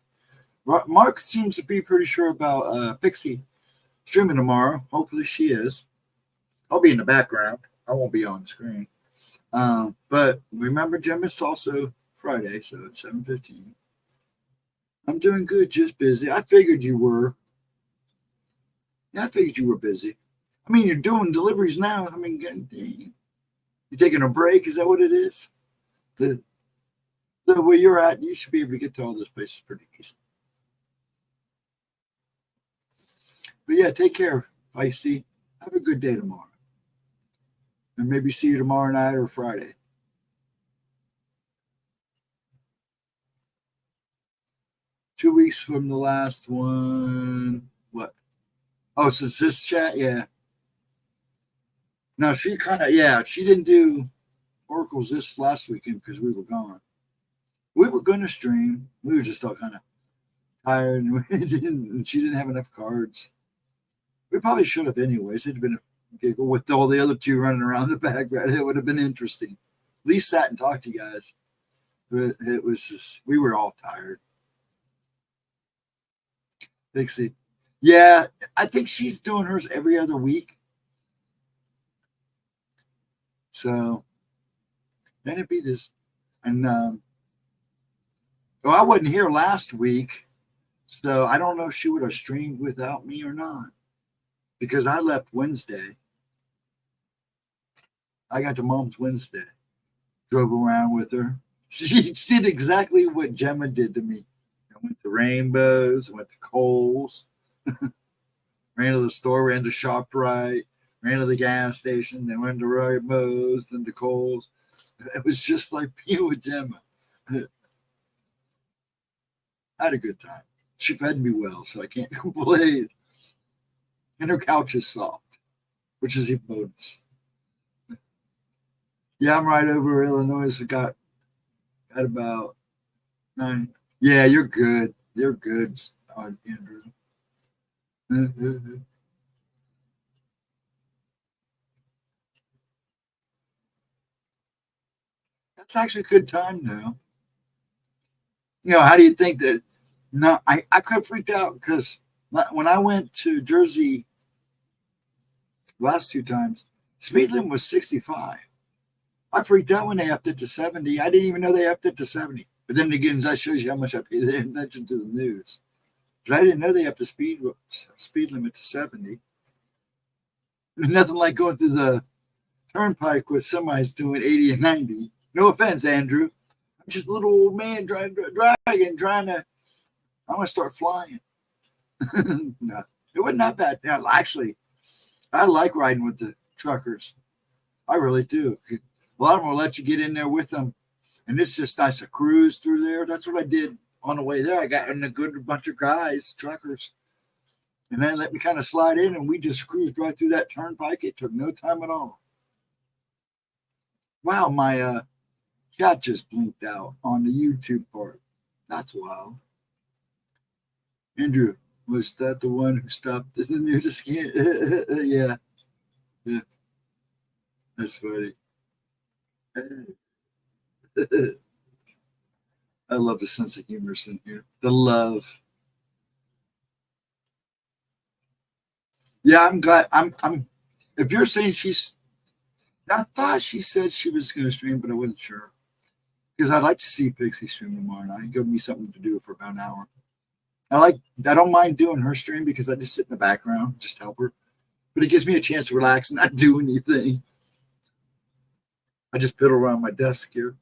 Mark seems to be pretty sure about Pixie streaming tomorrow. Hopefully she is. I'll be in the background. I won't be on the screen. But remember, Jim, it's also Friday, so it's 7:15. I'm doing good, just busy. I figured you were. Yeah, I figured you were busy. I mean, you're doing deliveries now. I mean, you're taking a break. Is that what it is? The where you're at, you should be able to get to all those places pretty easy. But yeah, take care, Feisty. Have a good day tomorrow. And maybe see you tomorrow night or Friday. Two weeks from the last one. What? Oh, since this chat? Yeah. No, she didn't do Oracles this last weekend because we were gone. We were going to stream. We were just all kind of tired, and she didn't have enough cards. We probably should have anyways. It'd have been a giggle with all the other two running around the background. It would have been interesting. At least sat and talked to you guys. But it was just, we were all tired. Dixie. Yeah, I think she's doing hers every other week. So then it'd be this. And well, I wasn't here last week. So I don't know if she would have streamed without me or not. Because I left Wednesday. I got to Mom's Wednesday. Drove around with her. She did exactly what Gemma did to me. I went to Rainbows, went to Kohl's, ran to the store, ran to ShopRite, ran to the gas station, then went to Rainbows, then to Kohl's. It was just like being with Gemma. I had a good time. She fed me well, so I can't complain. And her couch is soft, which is a bonus. Yeah, I'm right over Illinois. So got about 9. Yeah, you're good. You're good, Andrew. That's actually a good time now. How do you think that? No, I could have freaked out because when I went to Jersey last 2 times, speed limit was 65. I freaked out when they upped it to 70. I didn't even know they upped it to 70. But then again, that shows you how much I paid attention to the news. But I didn't know they upped the speed limit to 70. There's nothing like going through the turnpike with semis doing 80 and 90. No offense, Andrew. I'm just a little old man trying to. I'm going to start flying. No, it wasn't that bad. Yeah, actually, I like riding with the truckers. I really do. A lot of them will let you get in there with them. And it's just nice to cruise through there. That's what I did on the way there. I got in a good bunch of guys, truckers. And then let me kind of slide in, and we just cruised right through that turnpike. It took no time at all. Wow, my chat just blinked out on the YouTube part. That's wild. Andrew, was that the one who stopped the nudist scan? Yeah. That's funny. I love the sense of humor in here. The love. Yeah, I'm glad. I'm. If you're saying I thought she said she was going to stream, but I wasn't sure because I'd like to see Pixie stream tomorrow night. Give me something to do for about an hour. I don't mind doing her stream because I just sit in the background, just help her. But it gives me a chance to relax and not do anything. I just piddle around my desk here.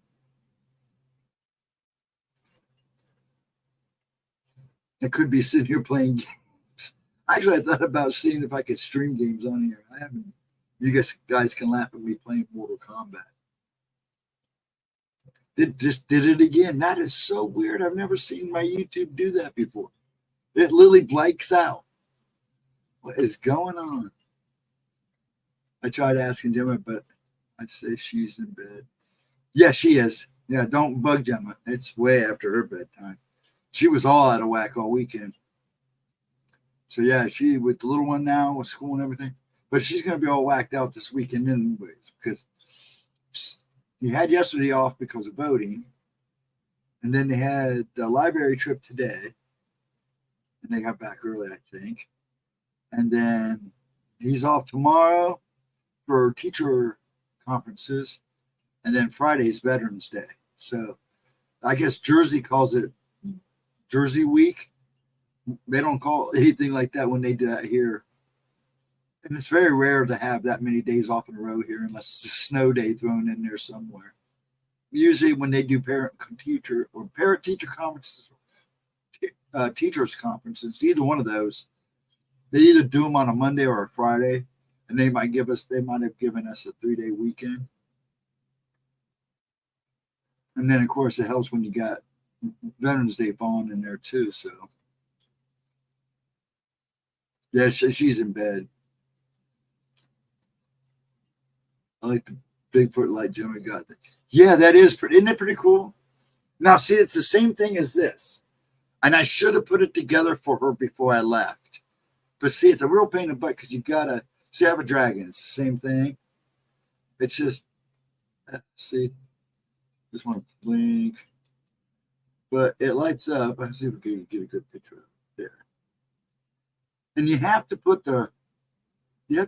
I could be sitting here playing games. Actually, I thought about seeing if I could stream games on here. I haven't. You guys can laugh at me playing Mortal Kombat. It just did it again. That is so weird. I've never seen my YouTube do that before. It literally blanks out. What is going on? I tried asking Gemma, but I say she's in bed. Yeah, she is. Yeah, don't bug Gemma. It's way after her bedtime. She was all out of whack all weekend. So yeah, she with the little one now with school and everything. But she's going to be all whacked out this weekend anyways because you had yesterday off because of voting. And then they had the library trip today. And they got back early, I think. And then he's off tomorrow for teacher conferences. And then Friday's Veterans Day. So I guess Jersey calls it Jersey Week. They don't call anything like that when they do that here. And it's very rare to have that many days off in a row here unless it's a snow day thrown in there somewhere. Usually when they do parent-teacher conferences, teachers conferences, either one of those, they either do them on a Monday or a Friday, and they might have given us a 3-day weekend. And then, of course, it helps when you got Veterans Day falling in there, too. So, yeah, she's in bed. I like the Bigfoot light Jimmy got. Yeah, that is pretty. Isn't it pretty cool? Now, see, it's the same thing as this. And I should have put it together for her before I left. But see, it's a real pain in the butt because you gotta see. I have a dragon. It's the same thing. It's just see. Just want to blink, but it lights up. Let's see if we can get a good picture of it there. And you have to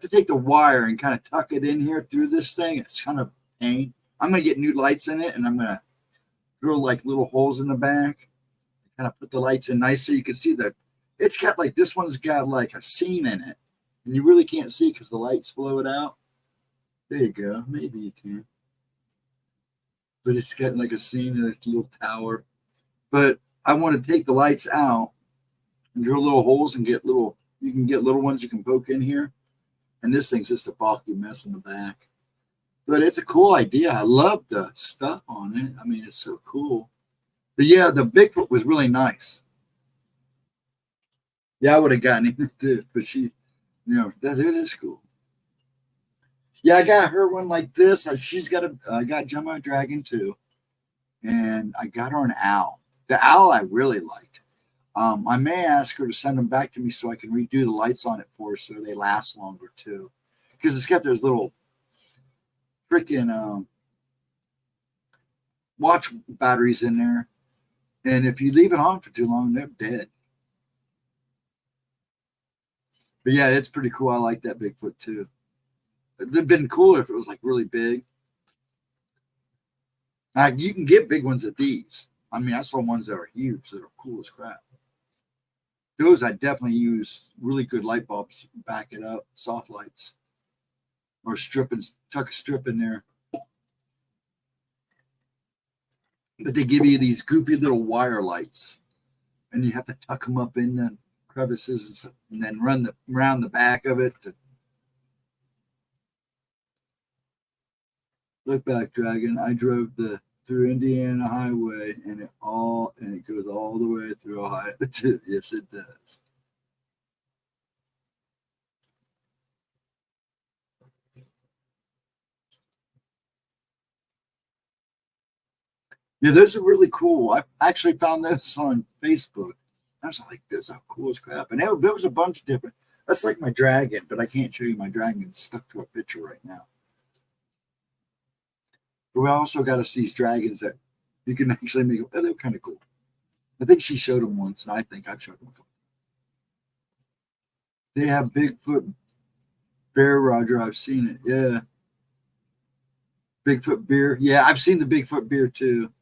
take the wire and kind of tuck it in here through this thing. It's kind of pain. I'm gonna get new lights in it, and I'm gonna drill like little holes in the back. Kind of put the lights in nice so you can see that it's got like this one's got like a scene in it, and you really can't see because the lights blow it out. There you go. Maybe you can. But it's got like a scene in a little tower. But I want to take the lights out and drill little holes and get little, you can get little ones you can poke in here. And this thing's just a bulky mess in the back. But it's a cool idea. I love the stuff on it. I mean, it's so cool. But yeah, the Bigfoot was really nice. Yeah, I would have gotten it too. But she, that it is cool. Yeah, I got her one like this. She's got I got Gemma a dragon too. And I got her an owl. The owl I really liked. I may ask her to send them back to me so I can redo the lights on it for her so they last longer too. Because it's got those little freaking watch batteries in there. And if you leave it on for too long, they're dead. But yeah, it's pretty cool. I like that Bigfoot too. It'd been cooler if it was like really big. You can get big ones at these. I mean, I saw ones that are huge, that are cool as crap. Those I definitely use really good light bulbs, back it up, soft lights, or tuck a strip in there. But they give you these goofy little wire lights, and you have to tuck them up in the crevices and stuff, and then run around the back of it. Look back, Dragon. I drove through Indiana Highway, and it goes all the way through Ohio. Yes, it does. Yeah, those are really cool. I actually found those on Facebook. I was like, those are cool as crap. And there was a bunch of different. That's like my dragon, but I can't show you my dragon. It's stuck to a picture right now. But we also got us these dragons that you can actually make. Oh, they're kind of cool. I think she showed them once, and I think I've showed them a couple. They have Bigfoot bear, Roger. I've seen it. Yeah. Bigfoot beer. Yeah, I've seen the Bigfoot beer too.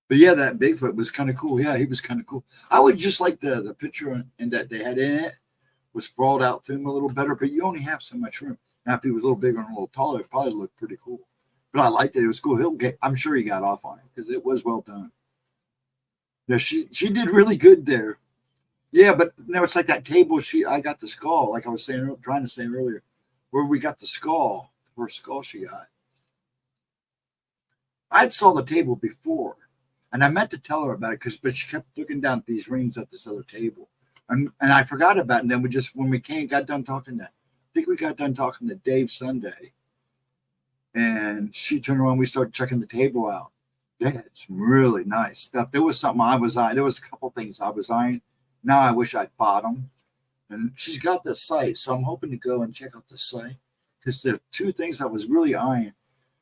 But yeah, that Bigfoot was kind of cool. Yeah, he was kind of cool. I would just like the picture and that they had in it was sprawled out to him a little better, but you only have so much room. Now, if he was a little bigger and a little taller, it probably looked pretty cool. But I liked it. It was cool. I'm sure he got off on it because it was well done. Yeah, she did really good there. Yeah, but it's like that table. I got the skull, like I was trying to say earlier, where we got the skull, the first skull she got. I'd saw the table before, and I meant to tell her about it but she kept looking down at these rings at this other table, and I forgot about it. And then when we got done talking to. I think we got done talking to Dave Sunday, and she turned around. We started checking the table out. They had some really nice stuff. There was something I was eyeing. There was a couple things I was eyeing. Now I wish I'd bought them. And she's got the site, so I'm hoping to go and check out the site because there are two things I was really eyeing,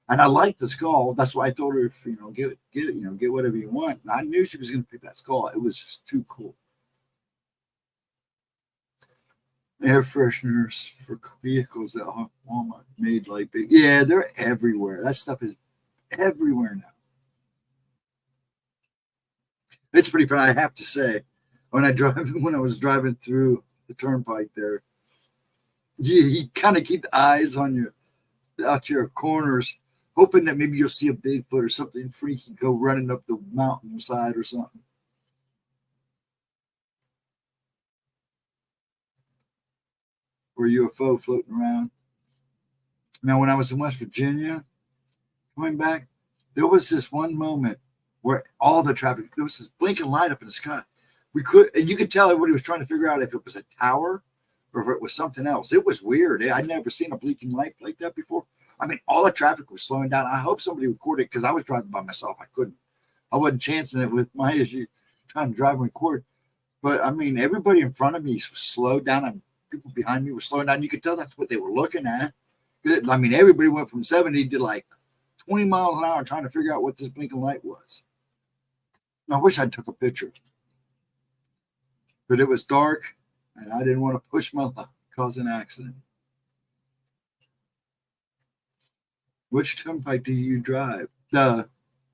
and I liked the skull. That's why I told her, get it, get whatever you want. And I knew she was going to pick that skull. It was just too cool. Air fresheners for vehicles that Walmart made like big. Yeah, they're everywhere. That stuff is everywhere now. It's pretty fun, I have to say. When I was driving through the turnpike there, you kind of keep the eyes on out your corners, hoping that maybe you'll see a Bigfoot or something freaky go running up the mountainside or something. Or UFO floating around. Now, when I was in West Virginia, coming back, there was this one moment where all the traffic, there was this blinking light up in the sky. And you could tell everybody was trying to figure out if it was a tower or if it was something else. It was weird. I'd never seen a blinking light like that before. I mean, all the traffic was slowing down. I hope somebody recorded it because I was driving by myself. I couldn't. I wasn't chancing it with my issue trying to drive and record. But I mean, everybody in front of me slowed down, and people behind me were slowing down. You could tell that's what they were looking at. I mean, everybody went from 70 to like 20 miles an hour trying to figure out what this blinking light was. I wish I took a picture, but it was dark, and I didn't want to push my luck, cause an accident. Which turnpike do you drive? The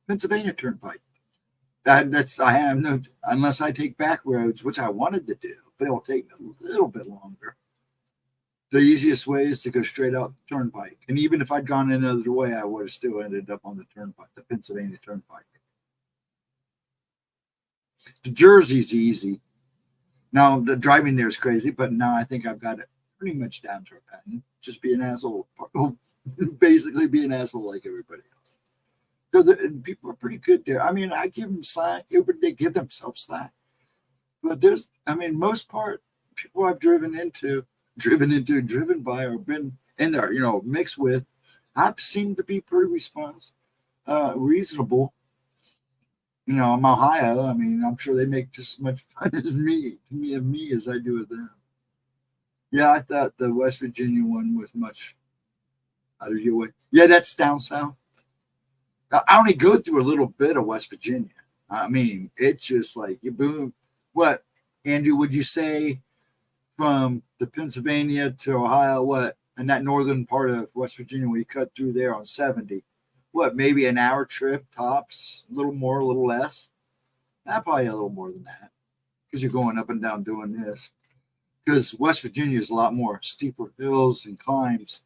Pennsylvania Turnpike. That's I have no, unless I take back roads, which I wanted to do, but it'll take me a little bit longer. The easiest way is to go straight out the turnpike, and even if I'd gone another way, I would have still ended up on the turnpike, the Pennsylvania Turnpike. The Jersey's easy. Now the driving there is crazy, but now I think I've got it pretty much down to a pattern. Just be an asshole, basically be an asshole like everybody else. So people are pretty good there. I mean, I give them slack. They give themselves slack. But most part, people I've driven by, or been in there, mixed with, I've seemed to be pretty reasonable. I'm Ohio. I mean, I'm sure they make just as much fun of me as I do of them. Yeah, I thought the West Virginia one was much out of your way. Yeah, that's down south. I only go through a little bit of West Virginia. I mean, it's just like you boom. What, Andrew, would you say from the Pennsylvania to Ohio, what, in that northern part of West Virginia where you cut through there on 70, what, maybe an hour trip tops, a little more, a little less? Probably a little more than that because you're going up and down doing this. Because West Virginia is a lot more steeper hills and climbs.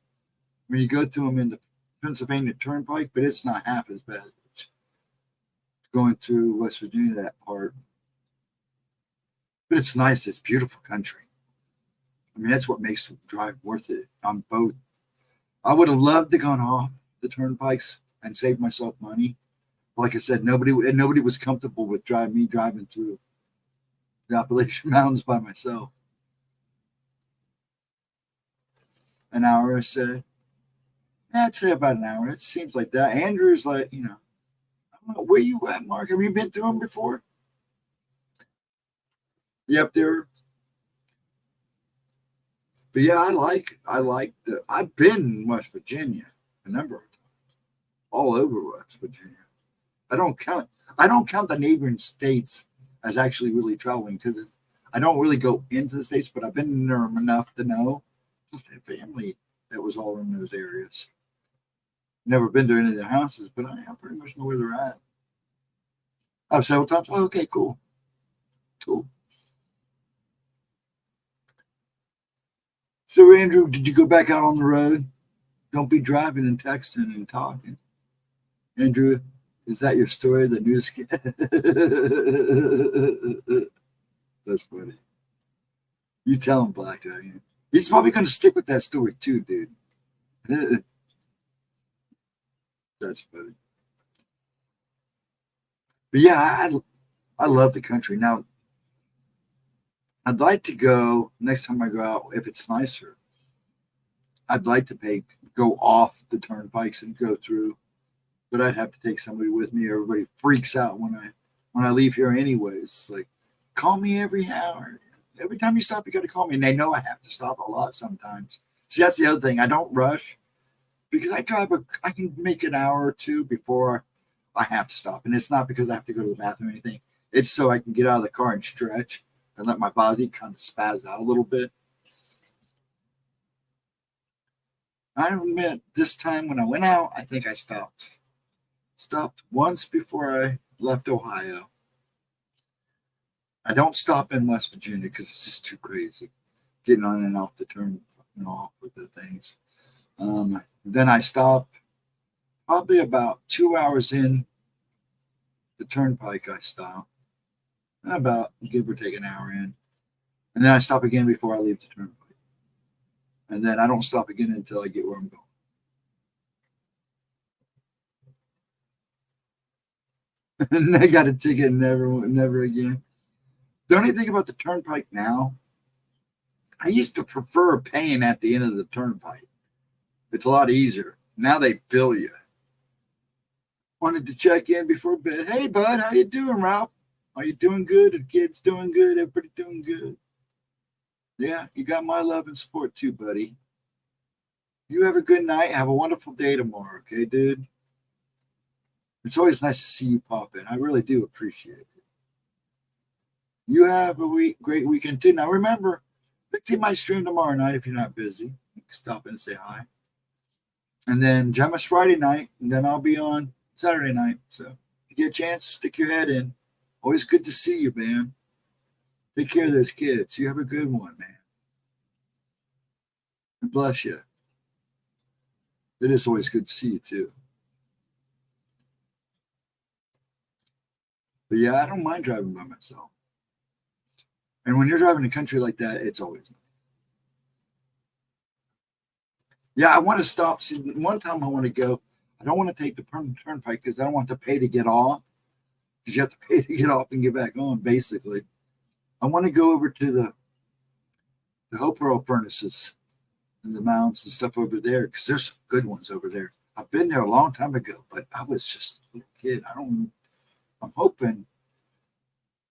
When you go through them in the Pennsylvania Turnpike, but it's not half as bad as going to West Virginia, that part. But it's nice. It's beautiful country. I mean, that's what makes the drive worth it on both. I would have loved to gone off the turnpikes and save myself money. Like I said, nobody was comfortable with driving through the Appalachian Mountains by myself. An hour, I said. Yeah, I'd say about an hour. It seems like that. Andrew's like, I don't know, where you at, Mark? Have you been through them before? Yep, there. But yeah, I've been in West Virginia a number of times, all over West Virginia. I don't count the neighboring states as actually really traveling because I don't really go into the states, but I've been in there enough to know. Just a family that was all in those areas. Never been to any of their houses, but I pretty much know where they're at. I've several times. Oh, okay, cool. So, Andrew, did you go back out on the road? Don't be driving and texting and talking. Andrew, is that your story? The news? That's funny. You tell him, Black, don't you? He's probably going to stick with that story too, dude. That's funny. But yeah, I love the country. Now, I'd like to go next time I go out, if it's nicer. I'd like to go off the turnpikes and go through, but I'd have to take somebody with me. Everybody freaks out when I leave here anyways. It's like, call me every hour. Every time you stop, you got to call me. And they know I have to stop a lot sometimes. See, that's the other thing. I don't rush because I can make an hour or two before I have to stop. And it's not because I have to go to the bathroom or anything. It's so I can get out of the car and stretch and let my body kind of spaz out a little bit. I admit this time when I went out, I think I stopped. Stopped once before I left Ohio. I don't stop in West Virginia because it's just too crazy getting on and off the turn off with the things. Then I stop probably about 2 hours in the turnpike. I stop about give or take an hour in, and then I stop again before I leave the turnpike, and then I don't stop again until I get where I'm going. And I got a ticket, never again. The only thing about the turnpike now, I used to prefer paying at the end of the turnpike. It's a lot easier. Now they bill you. Wanted to check in before bed. Hey, bud, how you doing, Ralph? Are you doing good? The kids doing good? Everybody doing good? Yeah, you got my love and support too, buddy. You have a good night. Have a wonderful day tomorrow, okay, dude? It's always nice to see you pop in. I really do appreciate it. You have a great weekend too. Now remember, see my stream tomorrow night if you're not busy. You can stop in and say hi. And then Gemma's Friday night, and then I'll be on Saturday night. So if you get a chance, stick your head in. Always good to see you, man. Take care of those kids. You have a good one, man. And bless you. It is always good to see you too. But yeah, I don't mind driving by myself. And when you're driving a country like that, it's always nice. Yeah, I want to stop. See, one time I want to go. I don't want to take the turnpike because I don't want to pay to get off. Because you have to pay to get off and get back on, basically. I want to go over to the Hopewell furnaces and the mounds and stuff over there because there's some good ones over there. I've been there a long time ago, but I was just a little kid. I'm hoping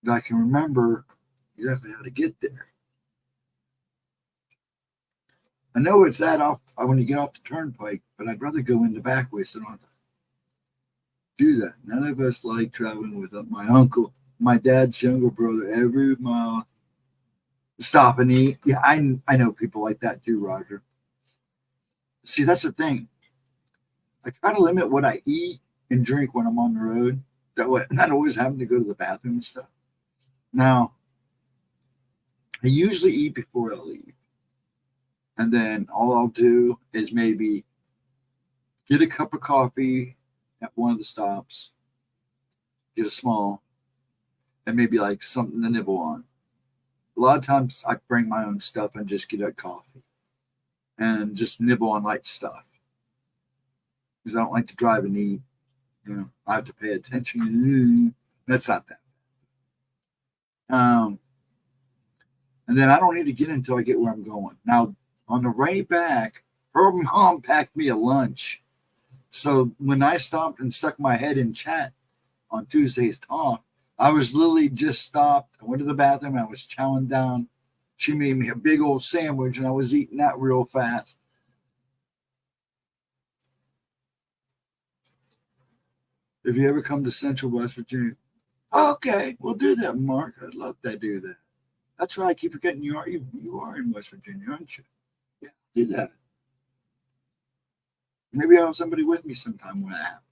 that I can remember exactly how to get there. I know it's that off when you get off the turnpike, but I'd rather go in the back way so I don't have to do that. None of us like traveling with my uncle, my dad's younger brother, every mile. Stop and eat. Yeah, I know people like that too, Roger. See, that's the thing. I try to limit what I eat and drink when I'm on the road. That way, I'm not always having to go to the bathroom and stuff. Now, I usually eat before I leave. And then all I'll do is maybe get a cup of coffee at one of the stops, get a small, and maybe like something to nibble on. A lot of times I bring my own stuff and just get a coffee and just nibble on light stuff because I don't like to drive and eat. You know, I have to pay attention. That's not that. And then I don't need to get in until I get where I'm going. Now, on the way back, her mom packed me a lunch. So when I stopped and stuck my head in chat on Tuesday's talk, I was literally just stopped. I went to the bathroom. I was chowing down. She made me a big old sandwich, and I was eating that real fast. If you ever come to Central West Virginia, okay, we'll do that, Mark. I'd love to do that. That's right. I keep forgetting you are in West Virginia, aren't you? Yeah, do that. Maybe I'll have somebody with me sometime when it happens.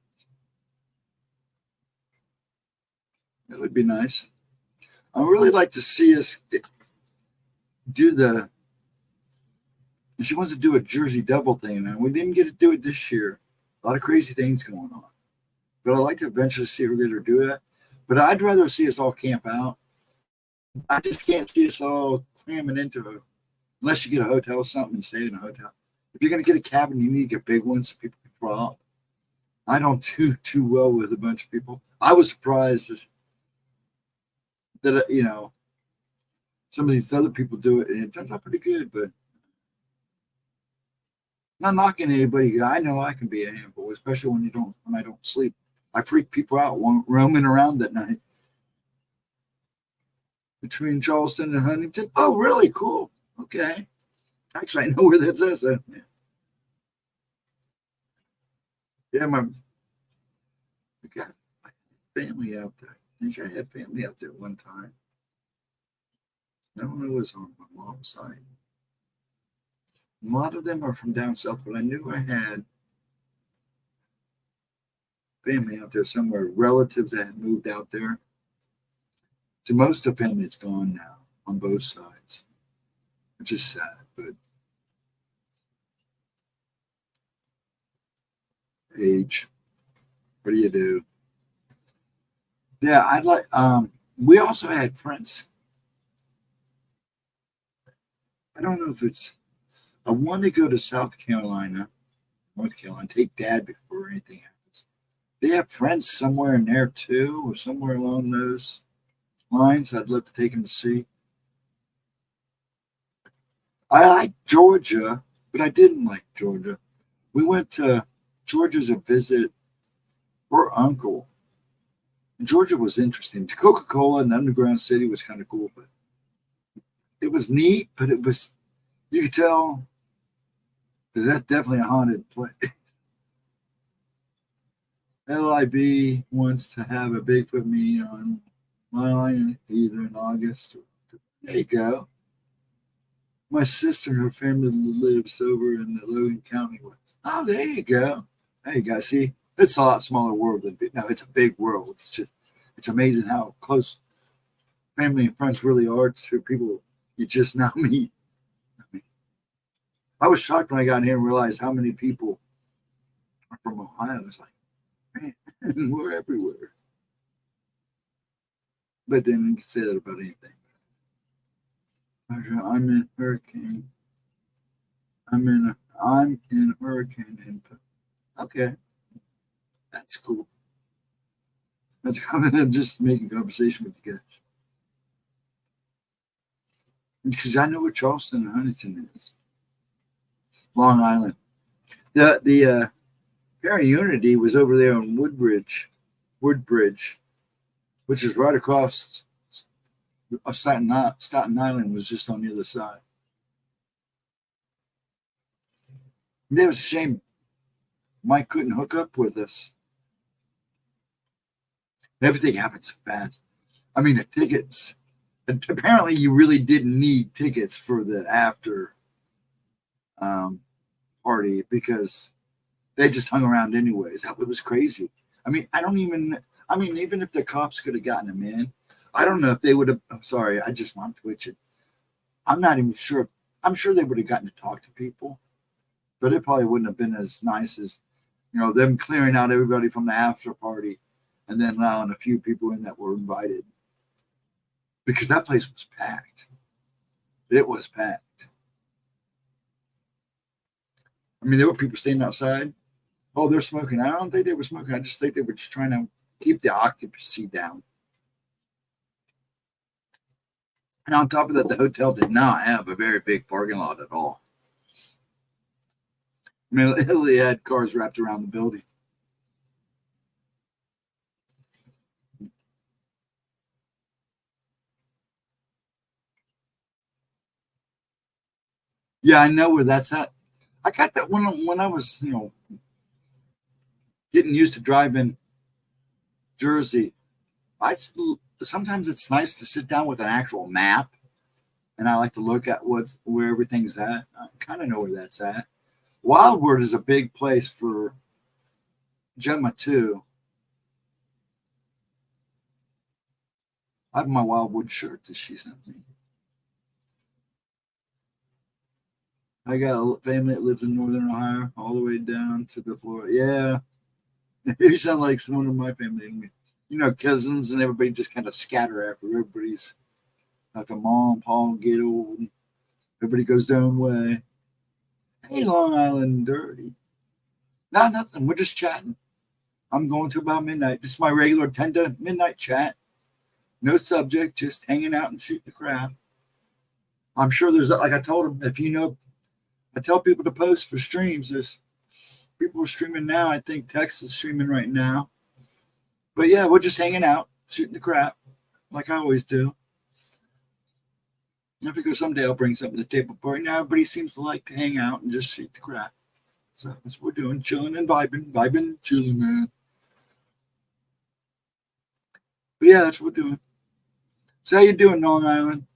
That would be nice. I really like to see us do she wants to do a Jersey Devil thing, and we didn't get to do it this year. A lot of crazy things going on. But I'd like to eventually see her get her do that. But I'd rather see us all camp out. I just can't see us all cramming into it unless you get a hotel or something and stay in a hotel. If you're going to get a cabin, you need to get big ones so people can draw up. I don't do too well with a bunch of people. I was surprised that, some of these other people do it, and it turns out pretty good, but I'm not knocking anybody. I know I can be a handful, especially when I don't sleep. I freak people out roaming around at night. Between Charleston and Huntington. Oh, really? Cool. Okay. Actually, I know where that is. Yeah, we got family out there. I think I had family out there one time. I don't know if it was on my mom's side. A lot of them are from down south, but I knew I had family out there somewhere, relatives that had moved out there. So most of the family is gone now on both sides, which is sad, but age, what do you do? Yeah, I'd like, we also had friends. I don't know if I want to go to North Carolina, take Dad before anything happens. They have friends somewhere in there too, or somewhere along those lines. I'd love to take him to see. I like Georgia, but I didn't like Georgia. We went to Georgia to visit or uncle. Georgia was interesting. Coca-Cola and Underground City was kind of cool, but it was neat. But it was, you could tell that that's definitely a haunted place. LIB wants to have a Bigfoot meeting on my line either in August or there you go. My sister and her family lives over in the Logan County. Oh, there you go. There you go. See, it's a lot smaller world than no, it's a big world. It's amazing how close family and friends really are to people you just now meet. I was shocked when I got here and realized how many people are from Ohio. It's like, man, we're everywhere. But then you can say that about anything. I'm in hurricane. I'm in hurricane input. Okay, that's cool. I'm just making conversation with you guys because I know where Charleston and Huntington is. Long Island. The Parent Unity was over there on Woodbridge, which is right across Staten Island. Was just on the other side. It was a shame Mike couldn't hook up with us. Everything happened so fast. I mean, the tickets. Apparently, you really didn't need tickets for the after party because they just hung around anyways. It was crazy. I mean, even if the cops could have gotten them in, I don't know if they would have. I'm sorry, I'm twitching. I'm not even sure. I'm sure they would have gotten to talk to people, but it probably wouldn't have been as nice as, them clearing out everybody from the after party and then allowing a few people in that were invited. Because that place was packed. It was packed. I mean, there were people standing outside. Oh, they're smoking. I don't think they were smoking. I just think they were just trying to keep the occupancy down. And on top of that, the hotel did not have a very big parking lot at all. I mean, it literally had cars wrapped around the building. Yeah, I know where that's at. I got that when I was, getting used to driving Jersey. Sometimes it's nice to sit down with an actual map, and I like to look at where everything's at. I kind of know where that's at. Wildwood is a big place for Gemma too. I have my Wildwood shirt that she sent me. I got a family that lives in Northern Ohio, all the way down to the Florida. Yeah, you sound like someone of my family. Cousins and everybody just kind of scatter after everybody's after mom, Paul get old. Everybody goes their own way. Hey, Long Island dirty. Not nothing. We're just chatting. I'm going to about midnight. This is my regular 10 to midnight chat. No subject, just hanging out and shooting the crap. I'm sure there's, like I told him, I tell people to post for streams. There's people are streaming now. I think Texas is streaming right now. But yeah, we're just hanging out, shooting the crap, like I always do. I figure someday I'll bring something to the table. But right now, everybody seems to like to hang out and just shoot the crap. So that's what we're doing, chilling and vibing, chilling, man. But yeah, that's what we're doing. So how you doing, Long Island?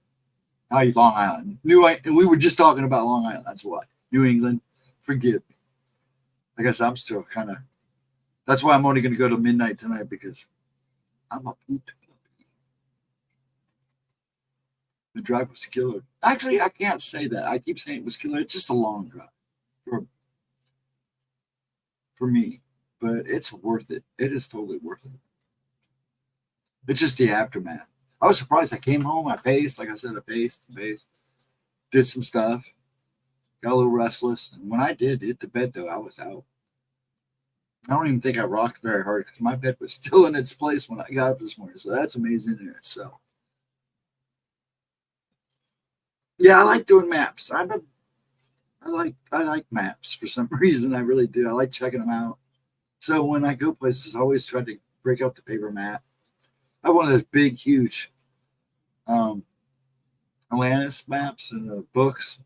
How you, Long Island? And we were just talking about Long Island. That's why. New England, forgive me. I guess I'm still kind of. That's why I'm only going to go to midnight tonight because I'm a poop puppy. The drive was killer. Actually, I can't say that. I keep saying it was killer. It's just a long drive for me, but it's worth it. It is totally worth it. It's just the aftermath. I was surprised. I came home. I paced. Like I said, I paced, did some stuff, got a little restless. And when I did hit the bed, though, I was out. I don't even think I rocked very hard because my bed was still in its place when I got up this morning. So that's amazing in itself. Yeah, I like doing maps. I like maps for some reason. I really do. I like checking them out. So when I go places, I always try to break out the paper map. I have one of those big, huge um, Atlantis maps and books.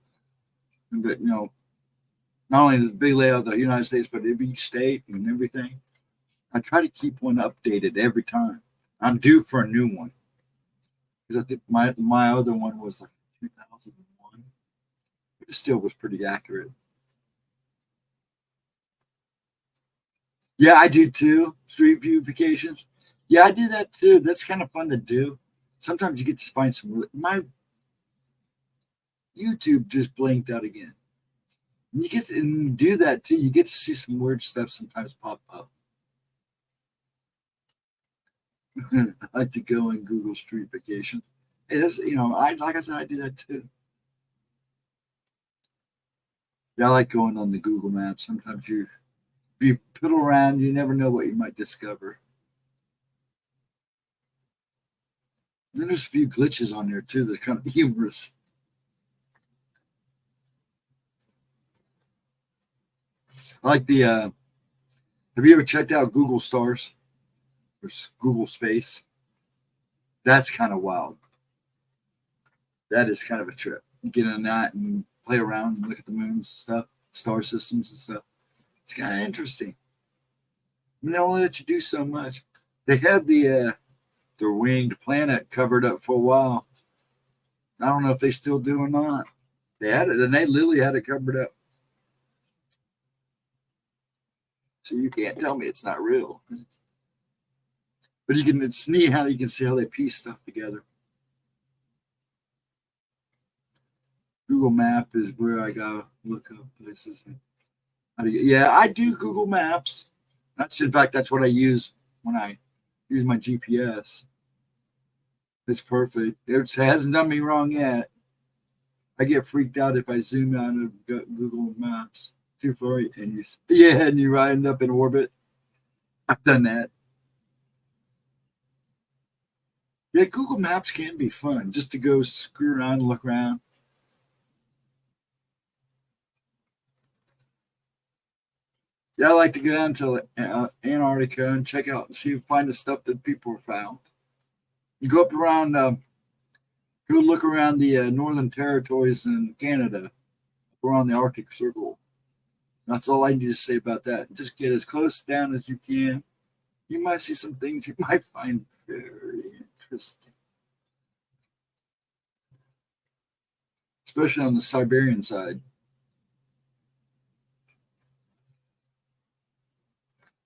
But not only this big layout of the United States, but of each state and everything. I try to keep one updated every time. I'm due for a new one because I think my other one was like 2001. It still was pretty accurate. Yeah, I do too. Street view vacations. Yeah, I do that too. That's kind of fun to do. Sometimes you get to find some. My YouTube just blinked out again. And and you do that too. You get to see some weird stuff sometimes pop up. I like to go and Google street vacations. It's, I like I said, I do that too. Yeah, I like going on the Google Maps. Sometimes you piddle around, you never know what you might discover. And then there's a few glitches on there too that are kind of humorous. I like the. Have you ever checked out Google Stars or Google Space? That's kind of wild. That is kind of a trip. You get in that and play around and look at the moons and stuff, star systems and stuff. It's kind of interesting. I mean, they only let you do so much. They had the winged planet covered up for a while. I don't know if they still do or not. They had it, and they literally had it covered up. So you can't tell me it's not real. But it's neat how you can see how they piece stuff together. Google Map is where I gotta look up places. Yeah, I do Google Maps. In fact, that's what I use when I use my GPS. It's perfect. It hasn't done me wrong yet. I get freaked out if I zoom out of Google Maps too far, and you end up in orbit. I've done that. Yeah, Google Maps can be fun just to go screw around and look around. Yeah, I like to go down to Antarctica and check out and find the stuff that people have found. You go up around, go look around the Northern Territories in Canada, around the Arctic Circle. That's all I need to say about that. Just get as close down as you can. You might see some things you might find very interesting, especially on the Siberian side.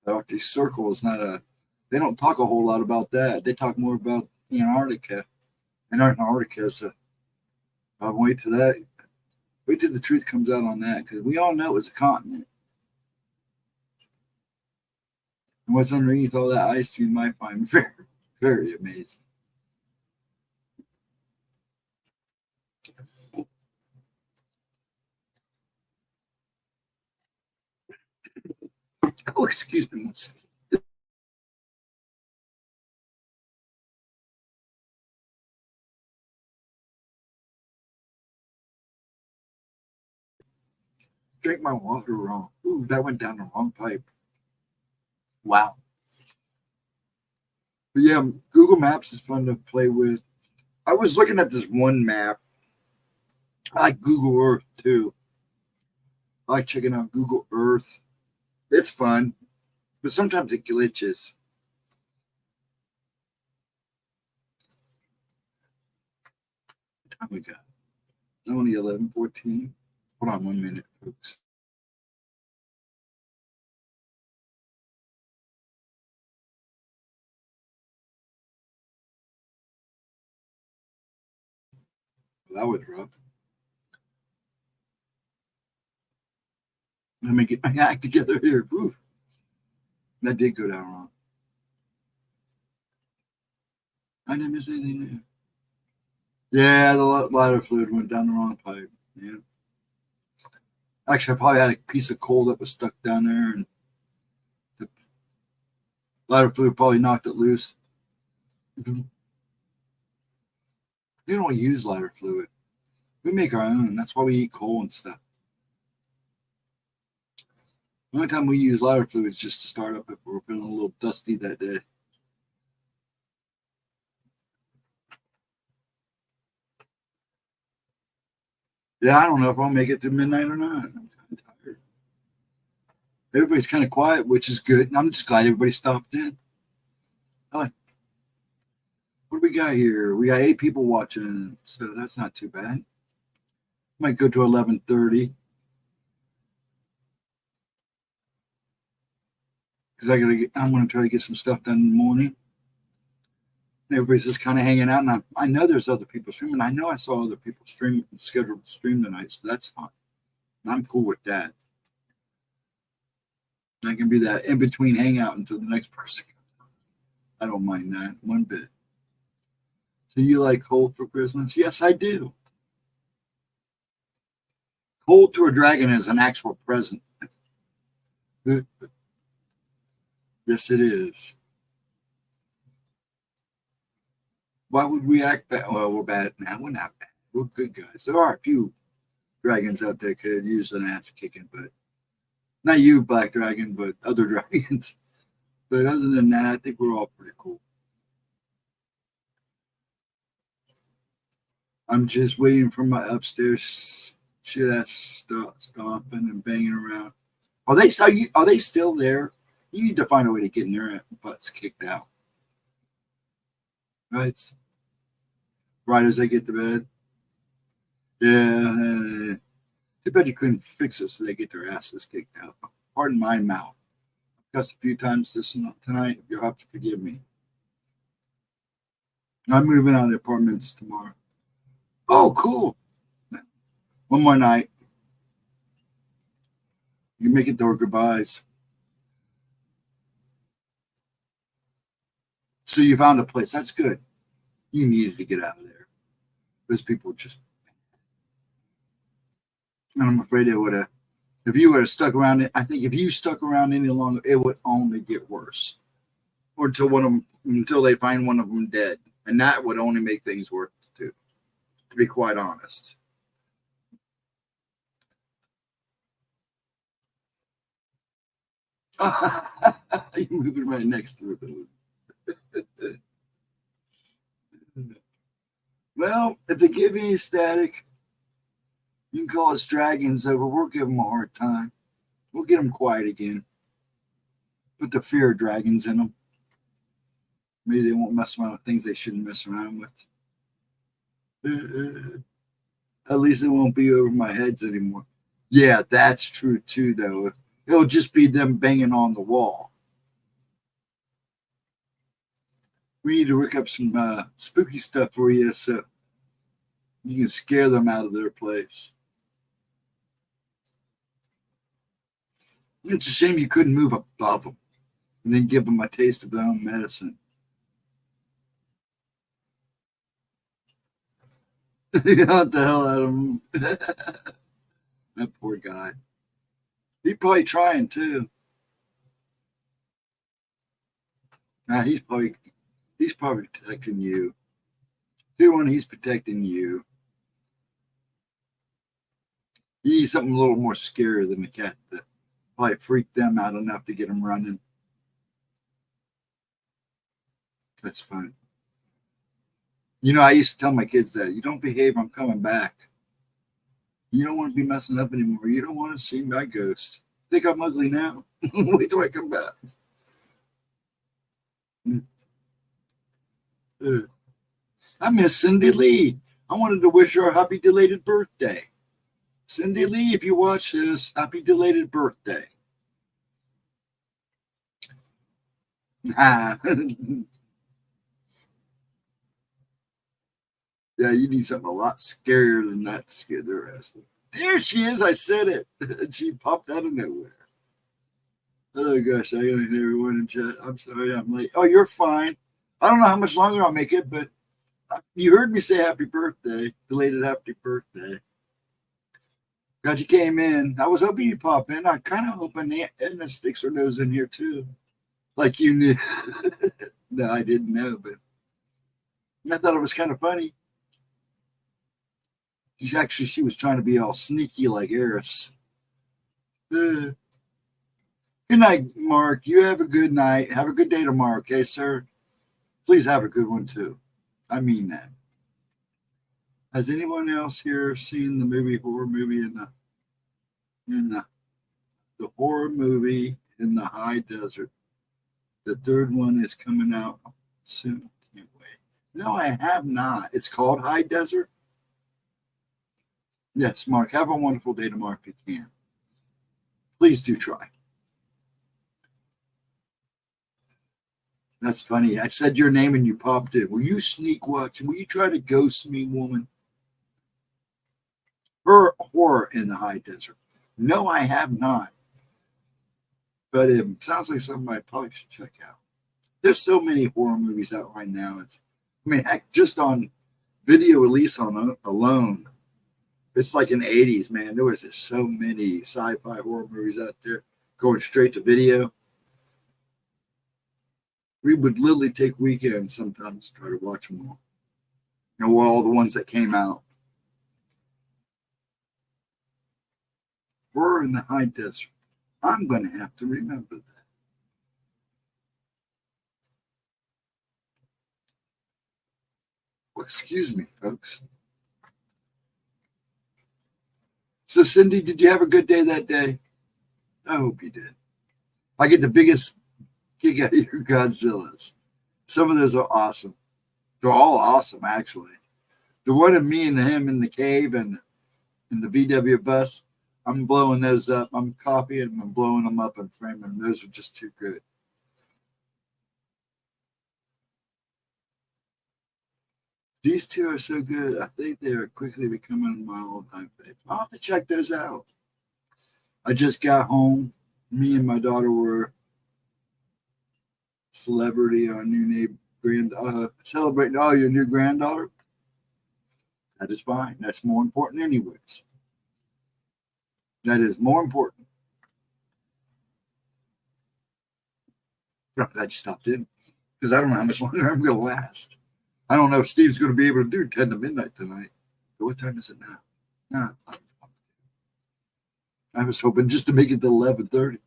The Arctic Circle is not a. They don't talk a whole lot about that. They talk more about Antarctica. And Antarctica is a. I'll wait till that. Wait till the truth comes out on that because we all know it's a continent. And what's underneath all that ice, you might find very, very amazing. Oh, excuse me one second. Drink my water wrong. Ooh, that went down the wrong pipe. Wow. But yeah, Google Maps is fun to play with. I was looking at this one map. I like Google Earth too. I like checking out Google Earth. It's fun, but sometimes it glitches. What time we got? Only 11:14. Hold on 1 minute, folks. That was rough. Let me get my act together here. Ooh, that did go down wrong. I didn't miss anything there. Yeah, the lighter fluid went down the wrong pipe. Yeah. Actually, I probably had a piece of coal that was stuck down there, and the lighter fluid probably knocked it loose. They don't use lighter fluid. We make our own. That's why we eat coal and stuff. The only time we use lighter fluid is just to start up if we're feeling a little dusty that day. Yeah, I don't know if I'll make it to midnight or not. I'm kind of tired. Everybody's kind of quiet, which is good. And I'm just glad everybody stopped in. What do we got here? We got 8 people watching, so that's not too bad. Might go to 11:30 because I'm gonna try to get some stuff done in the morning. Everybody's just kind of hanging out, and I know there's other people streaming. I know I saw other people scheduled to stream tonight, so that's fine. I'm cool with that. I can be that in between hangout until the next person. I don't mind that one bit. So you like cold for Christmas? Yes, I do. Cold to a dragon is an actual present. Yes, it is. Why would we act bad? Well, we're bad now. We're not bad. We're good guys. There are a few dragons out there could use an ass kicking, but not you, Black Dragon, but other dragons. But other than that, I think we're all pretty cool. I'm just waiting for my upstairs shit ass stomping and banging around. Are they still there? You need to find a way to get in their butts kicked out. Right? Right as they get to bed. Yeah. Too bad you couldn't fix it so they get their asses kicked out. Pardon my mouth. I've cussed a few times tonight. You'll have to forgive me. I'm moving out of the apartments tomorrow. Oh, cool. One more night. You make it to our goodbyes. So you found a place. That's good. You needed to get out of there. Those people just... And I'm afraid it would have... If you would have stuck around, I think if you stuck around any longer, it would only get worse. Or until they find one of them dead. And that would only make things worse, too. To be quite honest. You're moving right next to it. Well, if they give any static, you can call us Dragonsw. We'll give them a hard time. We'll get them quiet again. Put the fear of dragons in them. Maybe they won't mess around with things they shouldn't mess around with. At least it won't be over my heads anymore. Yeah, that's true too, though. It'll just be them banging on the wall. We need to look up some spooky stuff for you so you can scare them out of their place. It's a shame you couldn't move above them and then give them a taste of their own medicine. You know what the hell out of him. That poor guy. He's probably trying too. Nah, he's probably protecting you. He's protecting you. You need something a little more scary than the cat that probably freaked them out enough to get them running. That's fun. You know, I used to tell my kids that you don't behave, I'm coming back. You don't want to be messing up anymore. You don't want to see my ghost. Think I'm ugly now? Wait till I come back. I miss Cindy Lee. I wanted to wish her a happy belated birthday. Cindy Lee, if you watch this, happy belated birthday. Yeah, you need something a lot scarier than that to scare their ass. There she is. I said it. She popped out of nowhere. Oh, gosh. I gotta hit everyone in chat. I'm sorry I'm late. Oh, you're fine. I don't know how much longer I'll make it, but you heard me say happy birthday. Belated happy birthday. Glad you came in. I was hoping you'd pop in. I kind of hoping Edna sticks her nose in here, too. Like you knew. No, I didn't know, but I thought it was kind of funny. She was trying to be all sneaky like Eris. Good night, Mark. You have a good night. Have a good day tomorrow, okay, sir? Please have a good one too. I mean that. Has anyone else here seen the horror movie in the horror movie in the high desert? The third one is coming out soon. Can't wait. No, I have not. It's called High Desert. Yes, Mark. Have a wonderful day tomorrow if you can. Please do try. That's funny. I said your name and you popped in. Will you sneak watch? Will you try to ghost me, woman? Horror in the high desert. No, I have not. But it sounds like something I probably should check out. There's so many horror movies out right now. Heck, just on video release alone, it's like in the 80s, man. There was just so many sci-fi horror movies out there going straight to video. We would literally take weekends sometimes to try to watch them all. All the ones that came out. Horror in the high desert. I'm going to have to remember that. Well, excuse me, folks. So, Cindy, did you have a good day that day? I hope you did. I get the biggest kick out of your Godzillas. Some of those are awesome. They're all awesome, actually. The one of me and him in the cave and in the VW bus, I'm blowing those up. I'm copying them and blowing them up and framing them. Those are just too good. These two are so good. I think they are quickly becoming my all-time favorite. I'll have to check those out. I just got home. Me and my daughter were celebrity, our new celebrating your new granddaughter. That is fine. That's more important anyways. That is more important. I'm glad you stopped in because I don't know how much longer I'm going to last. I don't know if Steve's going to be able to do 10 to midnight tonight. But what time is it now? Nah, I was hoping just to make it to 11:30.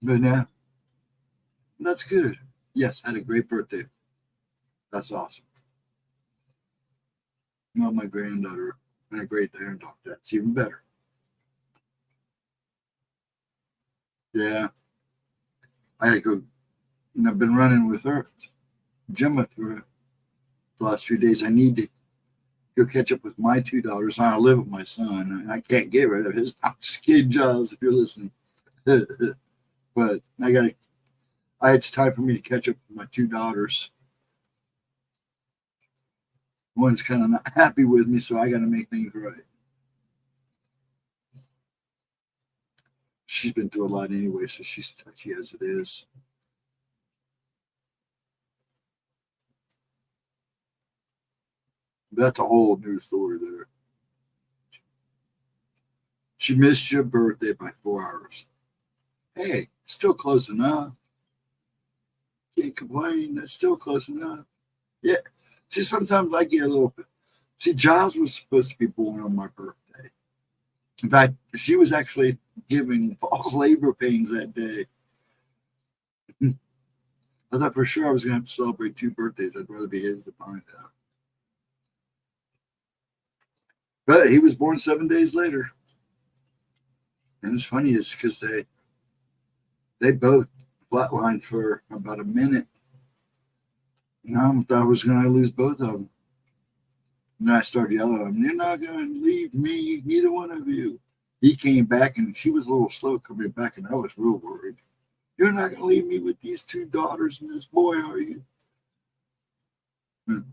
But now, that's good. Yes, had a great birthday. That's awesome. Well, my granddaughter had a great granddaughter. That's even better. Yeah. I had to go, and I've been running with her, Gemma, for the last few days. I need to go catch up with my two daughters. I live with my son, and I can't get rid of his. I'm just kidding, Giles, if you're listening. But it's time for me to catch up with my two daughters. One's kind of not happy with me, so I got to make things right. She's been through a lot anyway, so she's touchy as it is. That's a whole new story there. She missed your birthday by 4 hours. Hey, still close enough. Can't complain. That's still close enough. Yeah. See, sometimes I get a little bit. See, Giles was supposed to be born on my birthday. In fact, she was actually giving false labor pains that day. I thought for sure I was going to have to celebrate 2 birthdays. I'd rather be his than mine now. But he was born 7 days later. And it's funny is because they both flatlined for about a minute. Now I thought I was going to lose both of them. And then I started yelling at him, "You're not going to leave me, neither one of you." He came back, and she was a little slow coming back, and I was real worried. "You're not going to leave me with these 2 daughters and this boy, are you?" And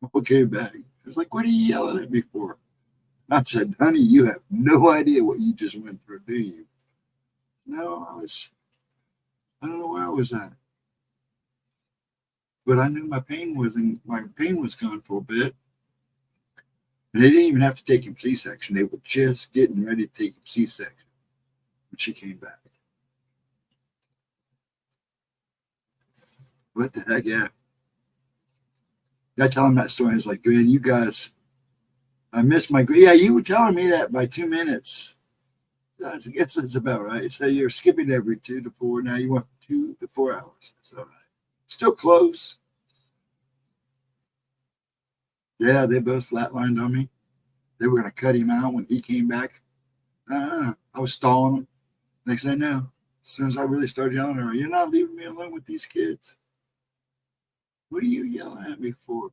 I came back. He was like, "What are you yelling at me for?" I said, "Honey, you have no idea what you just went through, do you?" No, I don't know where I was at. But I knew my pain was gone for a bit. And they didn't even have to take him C-section. They were just getting ready to take him C-section when she came back. What the heck, yeah. I tell him that story. He's like, "Man, you guys, I miss my." Yeah, you were telling me that by 2 minutes. I guess that's about right. So you're skipping every 2 to 4. Now you want 2 to 4 hours. That's all right. Still close. Yeah, they both flatlined on me. They were going to cut him out when he came back. I was stalling him. Next thing I know, as soon as I really started yelling at her, you're not leaving me alone with these kids. What are you yelling at me for?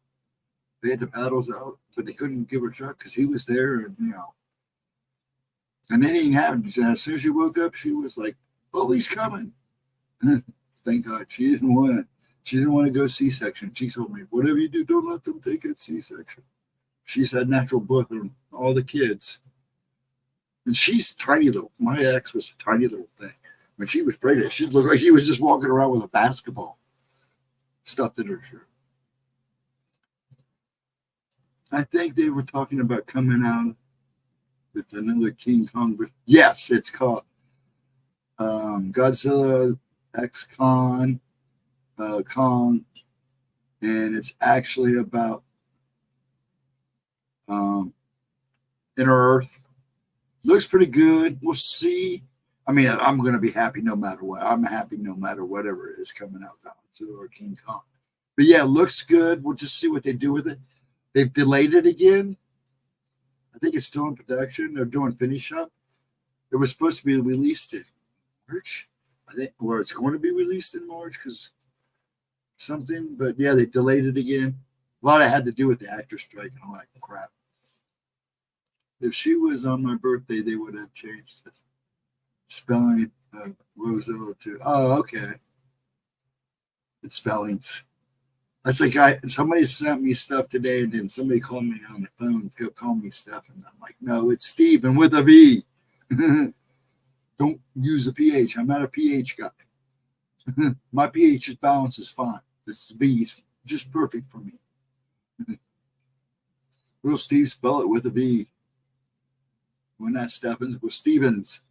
They had the paddles out, but they couldn't give her a shot because he was there, and And then it didn't happen. As soon as she woke up, she was like, "Oh, he's coming." Thank God she didn't want it. She didn't want to go C-section. She told me, "Whatever you do, don't let them take it C-section." She's had natural birth on all the kids, and she's tiny little. My ex was a tiny little thing. When she was pregnant, she looked like she was just walking around with a basketball stuffed in her shirt. I think they were talking about coming out with another King Kong. Yes, it's called Godzilla X Kong, Kong, and it's actually about Inner Earth. Looks pretty good. We'll see. I mean, I'm going to be happy no matter what. I'm happy no matter whatever it is coming out, Godzilla or King Kong. But yeah, it looks good. We'll just see what they do with it. They've delayed it again. I think it's still in production. They're doing finish up. It was supposed to be released in March, I think, or it's going to be released in March because something. But yeah, they delayed it again. A lot of it had to do with the actor strike and all that crap. If she was on my birthday, they would have changed the spelling of Rosella to. Oh, okay. It's spellings. That's like somebody sent me stuff today, and then somebody called me on the phone, kept calling me stuff, and I'm like, no, it's Steven with a V. Don't use a PH. I'm not a PH guy. My pH balance is fine. This V is just perfect for me. Will Steve spell it with a V? We're not Stephens, we're Stevens.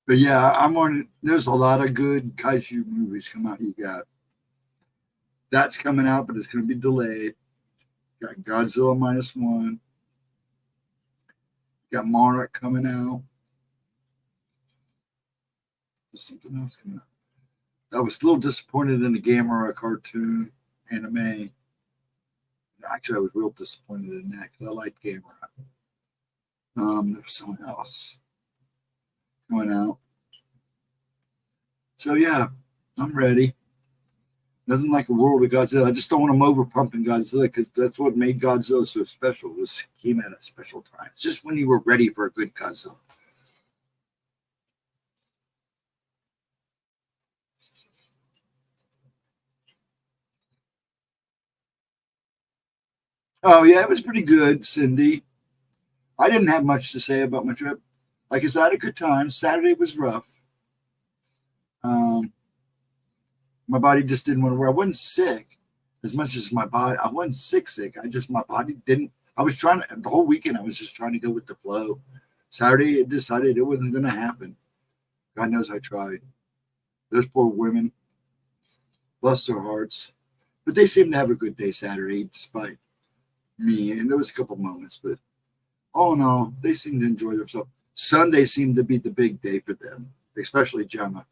But yeah, I'm on. There's a lot of good kaiju movies come out. You got that's coming out, but it's going to be delayed. You got Godzilla -1. You got Monarch coming out. There's something else coming out. I was a little disappointed in the Gamera cartoon anime. Actually, I was real disappointed in that because I liked Gamera. There was someone else going out. So yeah, I'm ready. Nothing like a world of Godzilla. I just don't want them over pumping Godzilla because that's what made Godzilla so special. Was came at a special time. It's just when you were ready for a good Godzilla. Oh yeah, it was pretty good, Cindy. I didn't have much to say about my trip. Like I said, I had a good time. Saturday was rough. Um, my body just didn't want to work. I wasn't sick as much as my body. I wasn't sick. I just my body didn't. I was trying to the whole weekend. I was just trying to go with the flow. Saturday, it decided it wasn't going to happen. God knows I tried. Those poor women, bless their hearts, but they seemed to have a good day Saturday, despite me. And there was a couple moments, but all in all, they seemed to enjoy themselves. Sunday seemed to be the big day for them, especially Gemma.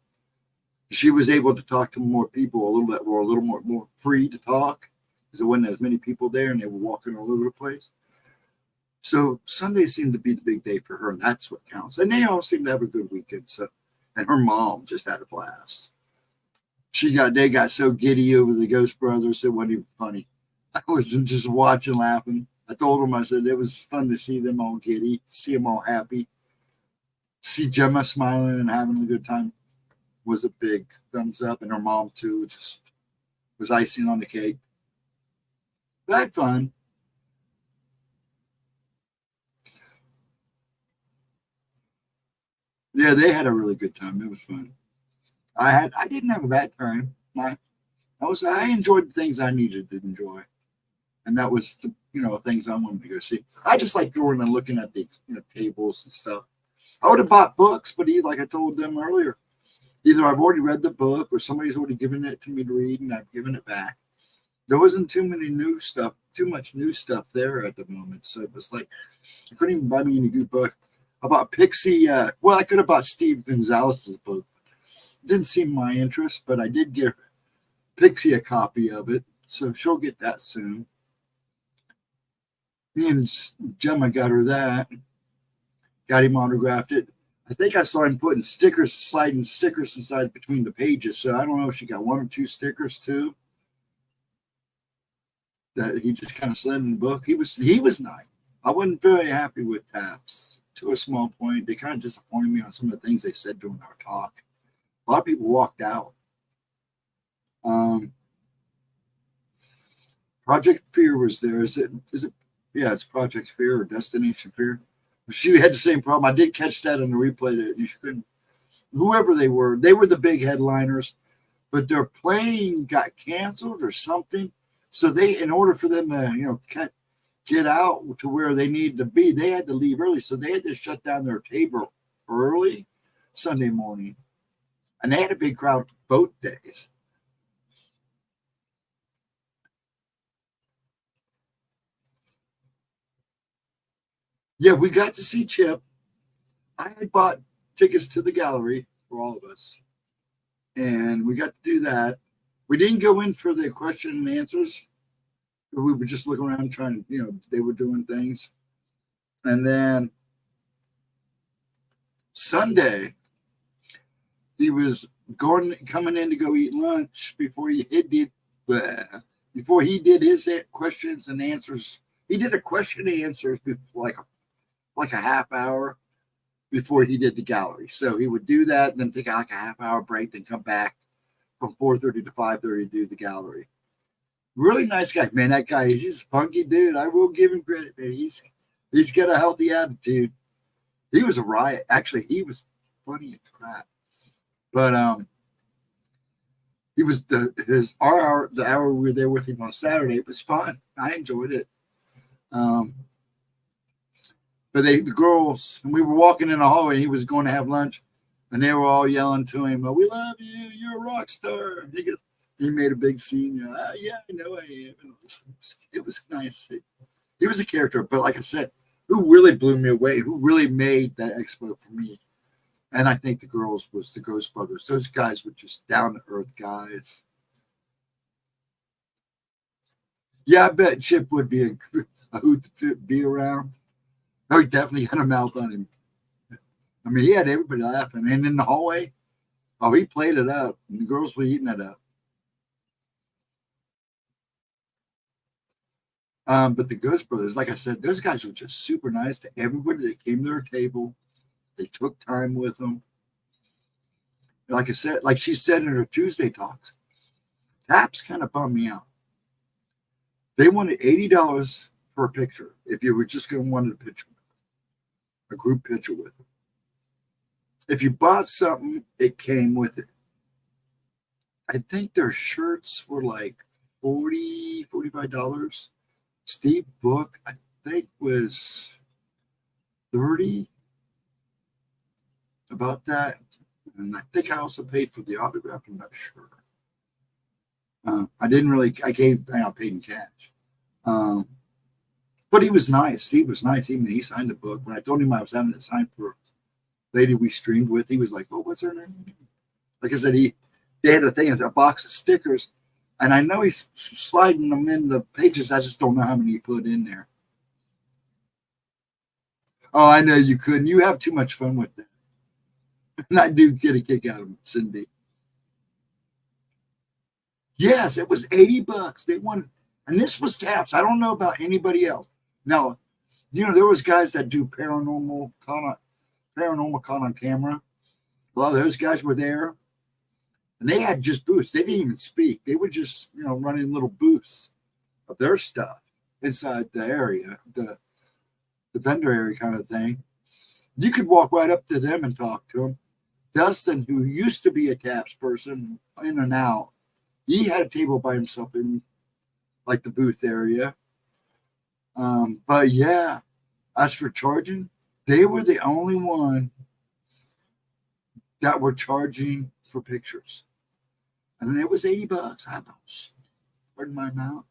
She was able to talk to more people a little bit, were a little more free to talk because there wasn't as many people there and they were walking all over the place. So Sunday seemed to be the big day for her, and that's what counts. And they all seemed to have a good weekend. So, and her mom just had a blast. They got so giddy over the Ghost Brothers, it wasn't even funny. I was just watching, laughing. I told them, I said it was fun to see them all giddy, see them all happy, see Gemma smiling and having a good time was a big thumbs up, and her mom too just was icing on the cake. But I had fun. Yeah, they had a really good time. It was fun. I didn't have a bad time. I enjoyed the things I needed to enjoy, and that was the things I wanted to go see. I just like going and looking at the tables and stuff. I would have bought books, but like I told them earlier, either I've already read the book or somebody's already given it to me to read and I've given it back. There wasn't too much new stuff there at the moment. So it was like I couldn't even buy me any good book. I bought Pixie. Well, I could have bought Steve Gonzalez's book. It didn't seem my interest, but I did get Pixie a copy of it, so she'll get that soon. Me and Gemma got her that. Got him autographed it. I think I saw him putting sliding stickers inside between the pages. So I don't know if she got one or two stickers too. That he just kind of slid in the book. He was nice. I wasn't very happy with Taps to a small point. They kind of disappointed me on some of the things they said during our talk. A lot of people walked out. Project Fear was there. Is it? Yeah, it's Project Fear or Destination Fear. She had the same problem. I did catch that on the replay. That you couldn't. Whoever they were the big headliners, but their plane got canceled or something. So they, in order for them to, get out to where they needed to be, they had to leave early. So they had to shut down their table early Sunday morning, and they had a big crowd both days. Yeah, we got to see Chip. I had bought tickets to the gallery for all of us, and we got to do that. We didn't go in for the question and answers. We were just looking around trying to, they were doing things. And then Sunday, he was coming in to go eat lunch before he did his questions and answers. He did a question and answers before, like a half hour before he did the gallery. So he would do that and then take like a half hour break, then come back from 4:30 to 5:30 to do the gallery. Really nice guy, man. That guy, he's a funky dude. I will give him credit, man. He's got a healthy attitude. He was a riot. Actually, he was funny as crap. But he was the hour we were there with him on Saturday. It was fun. I enjoyed it. But the girls, and we were walking in the hallway, he was going to have lunch, and they were all yelling to him, "Oh, we love you. You're a rock star." He made a big scene. Yeah, I know I am. It was nice. He was a character, but like I said, who really blew me away, who really made that expo for me, and I think the girls was the Ghost Brothers. Those guys were just down to earth guys. Yeah, I bet Chip would be a hoot to be around. Oh, he definitely had a mouth on him. I mean, he had everybody laughing. And in the hallway, oh, he played it up. And the girls were eating it up. But the Ghost Brothers, like I said, those guys were just super nice to everybody that came to their table. They took time with them. Like I said, like she said in her Tuesday talks, Taps kind of bummed me out. They wanted $80 for a picture if you were just going to want a picture, a group picture with them. If you bought something, it came with it. I think their shirts were like $45. Steve book, I think, was 30, about that. And I think I also paid for the autograph. I'm not sure. I didn't really. I paid in cash. But he was nice. Steve was nice. Even he signed the book. When I told him I was having it signed for a lady we streamed with, he was like, "Oh, what's her name?" Like I said, they had a box of stickers. And I know he's sliding them in the pages. I just don't know how many he put in there. Oh, I know you couldn't. You have too much fun with that. And I do get a kick out of Cindy. Yes, it was $80. They wanted, and this was Taps. I don't know about anybody else. Now, there was guys that do paranormal con on camera. A lot of those guys were there. And they had just booths. They didn't even speak. They were just, running little booths of their stuff inside the area, the vendor area kind of thing. You could walk right up to them and talk to them. Dustin, who used to be a Taps person, in and out, he had a table by himself in like the booth area. But yeah, as for charging, they were the only one that were charging for pictures. And it was $80. I don't know. pardon my mouth.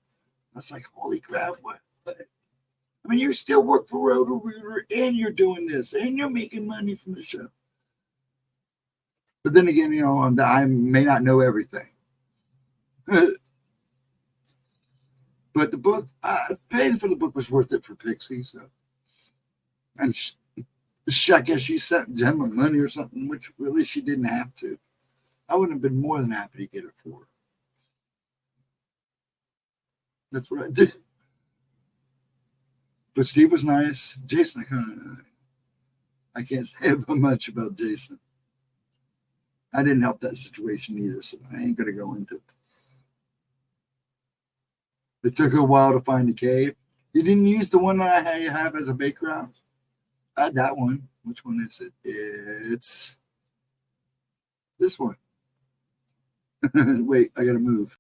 I was like, holy crap, what? I mean, you still work for Roto-Rooter and you're doing this and you're making money from the show. But then again, I may not know everything. But the book, paying for the book was worth it for Pixie. So, and I guess she sent Gemma money or something, which really she didn't have to. I wouldn't have been more than happy to get it for her. That's what I did. But Steve was nice. Jason, I can't say much about Jason. I didn't help that situation either, so I ain't going to go into it. It took a while to find the cave. You didn't use the one that I have as a background? I had that one. Which one is it? It's this one. Wait, I got to move.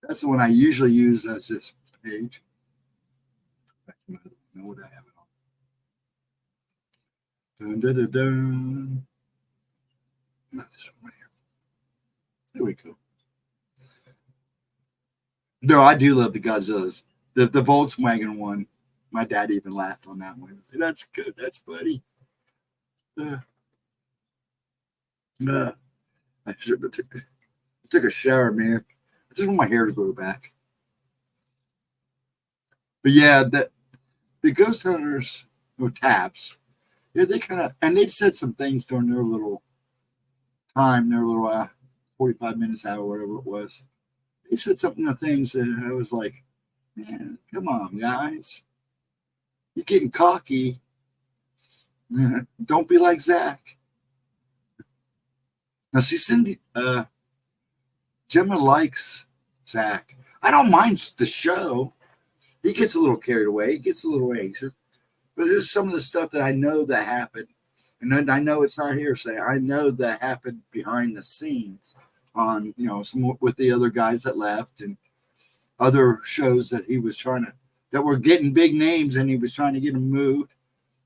That's the one I usually use as this page. I don't know what I have it on. Dun, dun, dun, dun. Not this one right here. There we go. No, I do love the Godzillas. The Volkswagen one. My dad even laughed on that one. That's good. That's funny. I should have took a shower, man. I just want my hair to grow back. But yeah, the ghost hunters or taps, yeah, they kind of, and they said some things during their little time, their little 45 minutes, hour, whatever it was. They said something of things that I was like, man, come on, guys. You're getting cocky. Don't be like Zach. Now, see, Cindy, Gemma likes Zach. I don't mind the show. He gets a little carried away. He gets a little anxious. But there's some of the stuff that I know that happened. And then I know it's not hearsay. I know that happened behind the scenes on, some with the other guys that left and other shows that he was that were getting big names and he was trying to get them moved.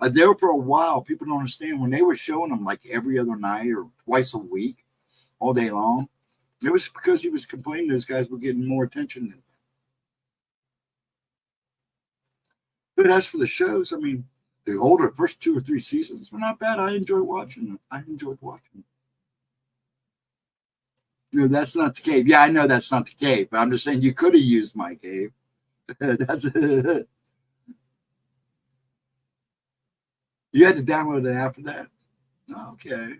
There for a while, people don't understand, when they were showing them like every other night or twice a week, all day long, it was because he was complaining those guys were getting more attention than him. But as for the shows, I mean, the older first 2 or 3 seasons were not bad. I enjoyed watching them. No, that's not the cave. Yeah, I know that's not the cave, but I'm just saying you could have used my cave. That's it. You had to download an app for that? Okay.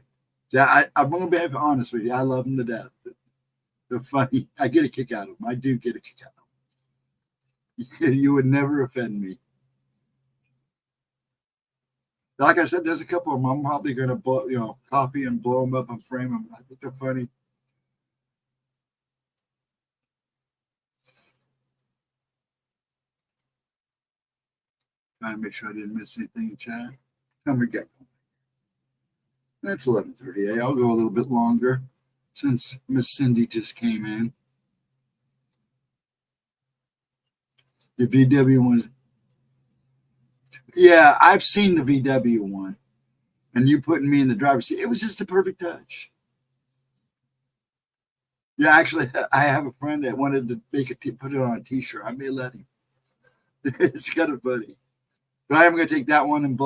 Yeah, I'm going to be honest with you. I love them to death. They're funny. I get a kick out of them. I do get a kick out of them. You would never offend me. Like I said, there's a couple of them I'm probably going to copy and blow them up and frame them. I think they're funny. Trying to make sure I didn't miss anything in chat. Time we get. That's 11:38. I'll go a little bit longer since Miss Cindy just came in. The VW one. Yeah, I've seen the VW one. And you putting me in the driver's seat, it was just a perfect touch. Yeah, actually, I have a friend that wanted to put it on a T-shirt. I may let him. It's kind of funny. But I am going to take that one and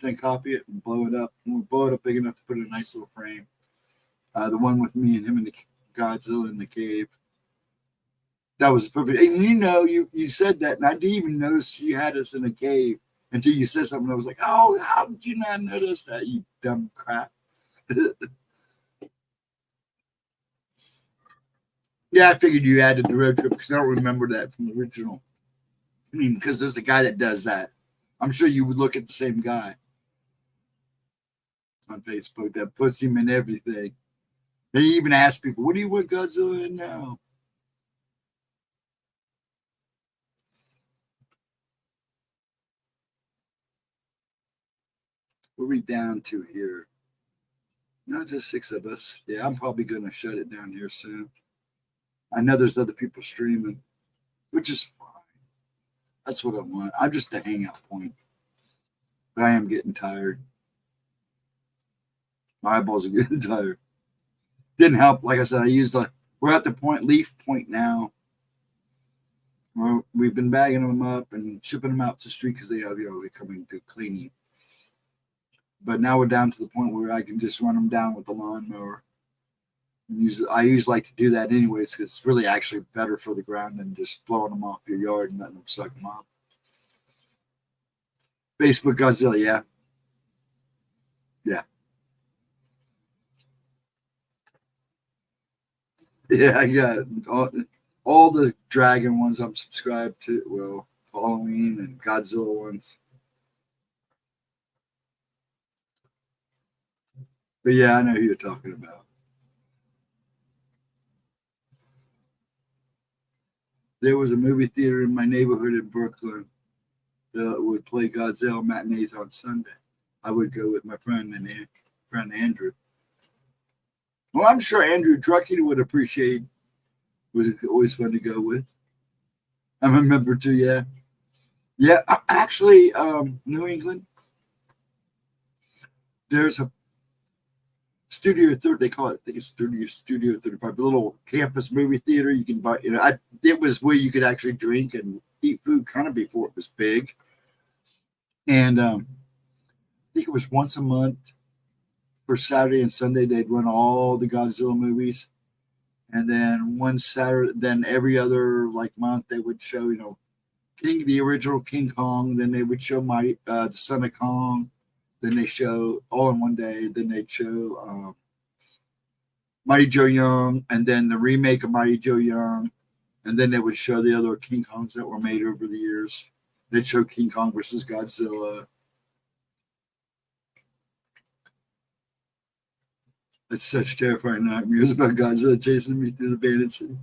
then copy it and blow it up. And we'll blow it up big enough to put in a nice little frame. The one with me and him in the Godzilla in the cave. That was perfect. And you said that, and I didn't even notice you had us in a cave until you said something. I was like, oh, how did you not notice that, you dumb crap? Yeah, I figured you added the road trip because I don't remember that from the original. I mean, because there's a guy that does that. I'm sure you would look at the same guy on Facebook that puts him in everything. They even ask people, what do you want Godzilla in now? What are we down to here? Not just 6 of us. Yeah, I'm probably going to shut it down here soon. I know there's other people streaming, which is fine. That's what I want. I'm just a hangout point. But I am getting tired. My eyeballs are getting tired. Didn't help. Like I said, I used We're at the leaf point now. We've been bagging them up and shipping them out to the street because they have, they're coming to cleaning. But now we're down to the point where I can just run them down with the lawnmower. I usually like to do that anyways because it's really actually better for the ground than just blowing them off your yard and letting them suck them up. Facebook Godzilla, yeah. Yeah. Yeah, I got all the dragon ones I'm subscribed to. Well, Halloween and Godzilla ones. But yeah, I know who you're talking about. There was a movie theater in my neighborhood in Brooklyn that would play Godzilla matinees on Sunday. I would go with my friend Andrew. Well, I'm sure Andrew Druckey would appreciate. It was always fun to go with. I'm a member too, yeah. Yeah, actually, New England, there's a Studio 30, they call it, I think it's Studio 35, a little campus movie theater. You can buy, it was where you could actually drink and eat food kind of before it was big. And I think it was once a month for Saturday and Sunday, they'd run all the Godzilla movies. And then one Saturday, then every other month, they would show, the original King Kong. Then they would show the Son of Kong. Then they show all in one day. Then they'd show Mighty Joe Young, and then the remake of Mighty Joe Young, and then they would show the other King Kongs that were made over the years. They'd show King Kong versus Godzilla. It's such terrifying nightmares about Godzilla chasing me through the Bandit City.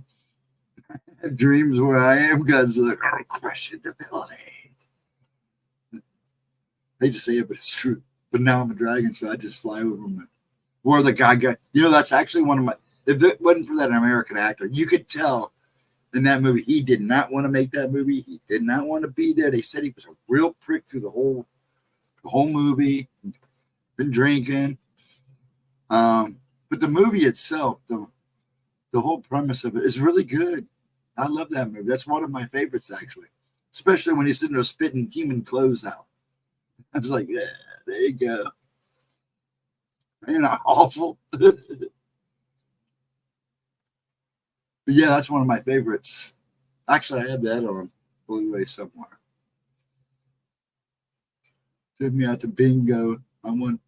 I have dreams where I am Godzilla crushing the buildings. I hate to say it, but it's true. But now I'm a dragon, so I just fly over them. Or the guy, that's actually one of my. If it wasn't for that American actor, you could tell in that movie he did not want to make that movie. He did not want to be there. They said he was a real prick through the whole movie. Been drinking. But the movie itself, the whole premise of it is really good. I love that movie. That's one of my favorites, actually. Especially when he's sitting there spitting human clothes out. I was like, yeah, there you go. Awful. But yeah, that's one of my favorites. Actually, I have that on Blu-ray somewhere. Took me out to bingo. I won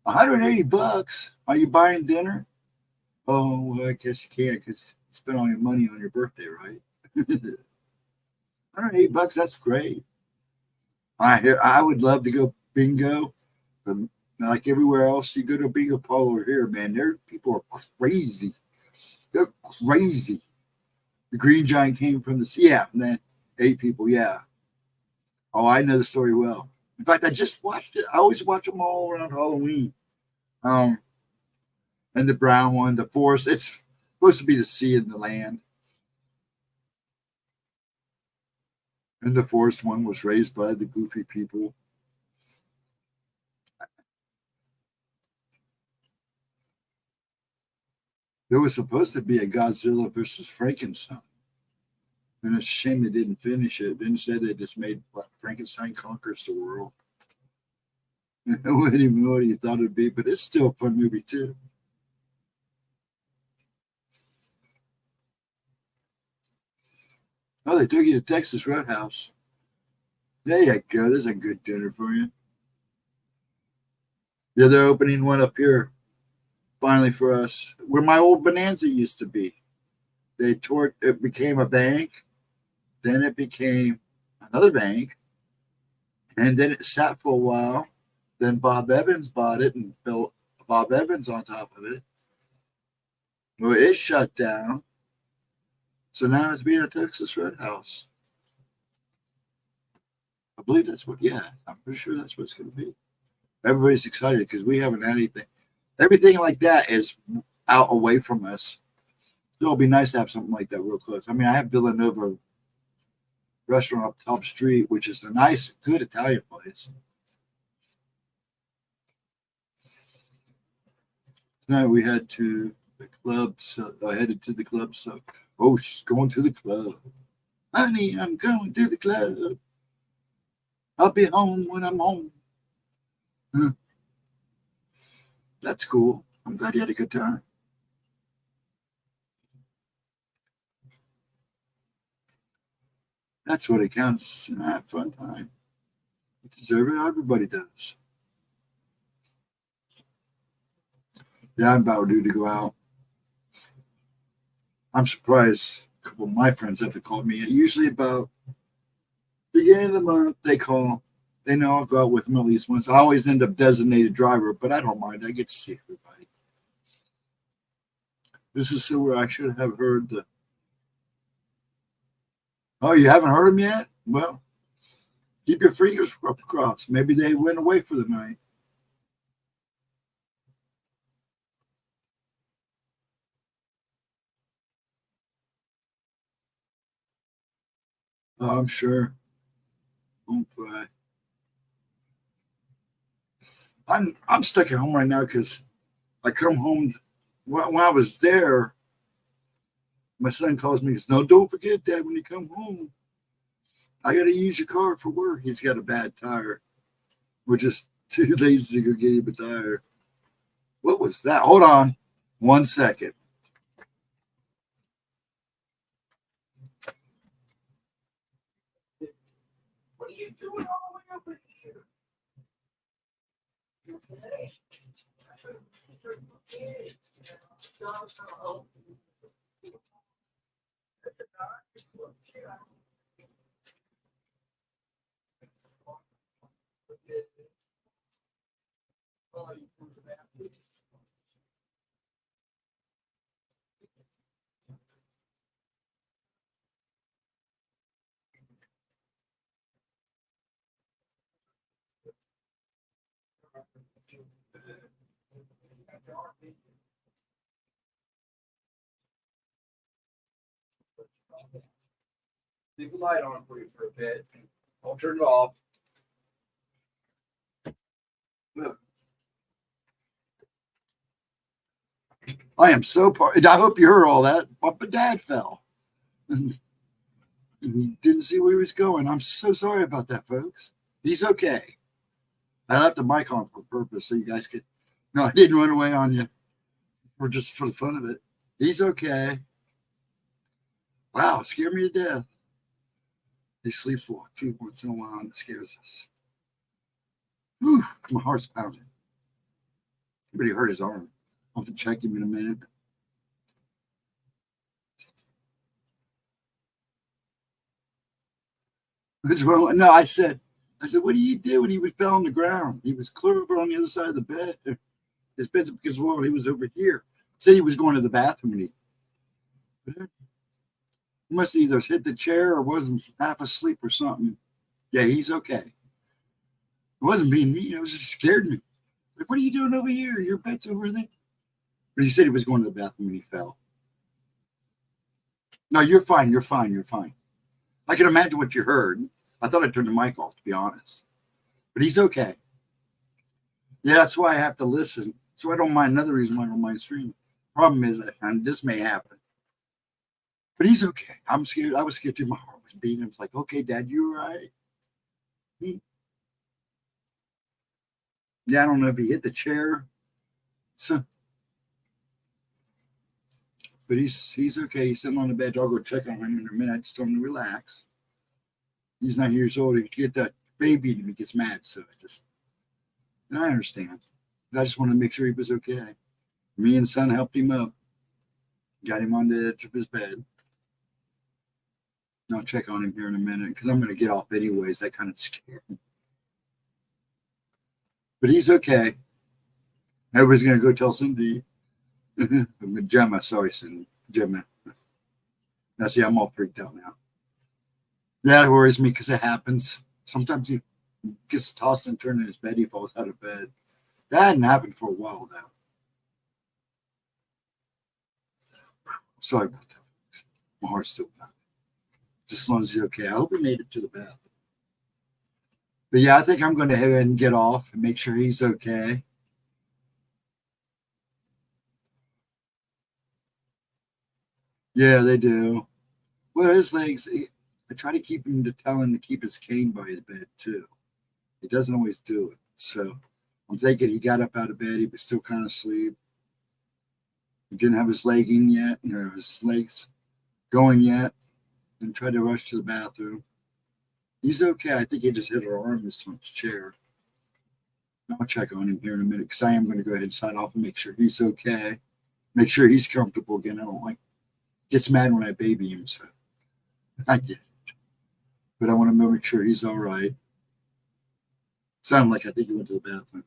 $180. Are you buying dinner? Oh, well, I guess you can because you spent all your money on your birthday, right? $180, that's great. I would love to go bingo, but like everywhere else, you go to a bingo parlor here, man, people are crazy. They're crazy. The Green Giant came from the sea. Yeah, and then 8 people, yeah. Oh, I know the story well. In fact, I just watched it. I always watch them all around Halloween. And the brown one, the forest, it's supposed to be the sea and the land. And the forest one was raised by the goofy people. There was supposed to be a Godzilla versus Frankenstein. And it's a shame they didn't finish it. Instead, they just made Frankenstein conquers the world. I wouldn't even know what you thought it'd be, but it's still a fun movie, too. Oh, they took you to Texas Roadhouse. There you go. There's a good dinner for you. Yeah, they're opening one up here, finally for us, where my old Bonanza used to be. It became a bank. Then it became another bank. And then it sat for a while. Then Bob Evans bought it and built Bob Evans on top of it. Well, it shut down. So now it's being a Texas Roadhouse. I believe I'm pretty sure that's what it's going to be. Everybody's excited because we haven't had anything. Everything like that is out away from us. So it'll be nice to have something like that real close. I mean, I have Villanova restaurant up top street, which is a nice, good Italian place. Tonight we had to The club, so I headed to the club. So, oh, she's going to the club. Honey, I'm going to the club. I'll be home when I'm home. Huh. That's cool. I'm glad you had a good time. That's what it counts. Have a fun time. You deserve it. Everybody does. Yeah, I'm about due to go out. I'm surprised a couple of my friends haven't called me. Usually about beginning of the month, they call. They know I'll go out with them at least once. I always end up designated driver, but I don't mind. I get to see everybody. This is where I should have heard the. Oh, you haven't heard them yet? Well, keep your fingers crossed. Maybe they went away for the night. Oh, I'm sure. Don't cry. I'm stuck at home right now because I come home. When I was there, my son calls me. He goes, "No, don't forget, Dad, when you come home, I got to use your car for work." He's got a bad tire. We're just too lazy to go get him a tire. What was that? Hold on 1 second. What are you doing all the way over here? Okay. Leave the light on for you for a bit. I'll turn it off. Look, I am so part. I hope you heard all that. But Dad fell. And he didn't see where he was going. I'm so sorry about that, folks. He's okay. I left the mic on for purpose so you guys could. No, I didn't run away on you. Or just for the fun of it. He's okay. Wow, it scared me to death. He sleeps walk too once in a while and it scares us. Whew, my heart's pounding. But he hurt his arm. I'll have to check him in a minute. What's wrong? No, I said, what do you do? And he fell on the ground. He was clear over on the other side of the bed. His bed's because well, he was over here. Said he was going to the bathroom and he must have either hit the chair or wasn't half asleep or something. Yeah, he's okay. It wasn't being mean. It was just scared me. Like, what are you doing over here? Your bed's over there. But he said he was going to the bathroom and he fell. No, you're fine. You're fine. You're fine. I can imagine what you heard. I thought I turned the mic off, to be honest. But he's okay. Yeah, that's why I have to listen. So I don't mind. Another reason why I don't mind streaming. Problem is, and this may happen. But he's okay. I'm scared. I was scared too. My heart was beating. I was like, okay, Dad, you all right? Yeah, I don't know if he hit the chair. So, but he's okay. He's sitting on the bed. I'll go check on him in a minute. I just told him to relax. He's 9 years old. If you get that baby, he gets mad. So I understand. But I just wanted to make sure he was okay. Me and son helped him up. Got him on the edge of his bed. I'll check on him here in a minute because I'm going to get off anyways. That kind of scared me. But he's okay. Everybody's going to go tell Cindy. Gemma, sorry, Cindy. Gemma. Now, see, I'm all freaked out now. That worries me because it happens. Sometimes he gets tossed and turned in his bed. He falls out of bed. That hadn't happened for a while now. Sorry about that. My heart's still pounding. Just as long as he's okay. I hope he made it to the bathroom. But yeah, I think I'm going to head and get off and make sure he's okay. Yeah, they do. Well, his legs, I try to keep him to tell him to keep his cane by his bed too. He doesn't always do it. So I'm thinking he got up out of bed. He was still kind of asleep. He didn't have his legging yet, his legs going yet, and tried to rush to the bathroom. He's okay. I think he just hit her arm into his chair. I'll check on him here in a minute because I am going to go ahead and sign off and make sure he's okay. Make sure he's comfortable again. I don't like gets mad when I baby him, so I get it. But I want to make sure he's all right. Sounded like I think he went to the bathroom.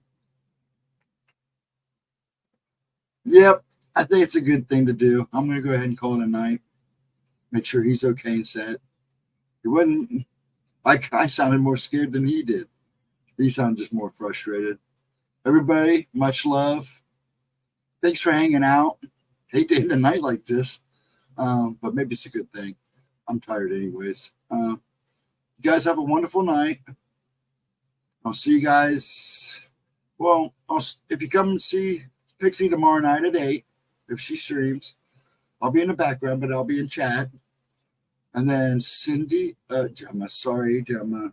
Yep, I think it's a good thing to do. I'm going to go ahead and call it a night. Make sure he's okay and set. He wasn't. I sounded more scared than he did. He sounded just more frustrated. Everybody, much love. Thanks for hanging out. Hate to end a night like this, but maybe it's a good thing. I'm tired anyways. You guys have a wonderful night. I'll see you guys. Well, if you come and see Pixie tomorrow night at 8, if she streams, I'll be in the background, but I'll be in chat. And then Cindy, Gemma, sorry, Gemma.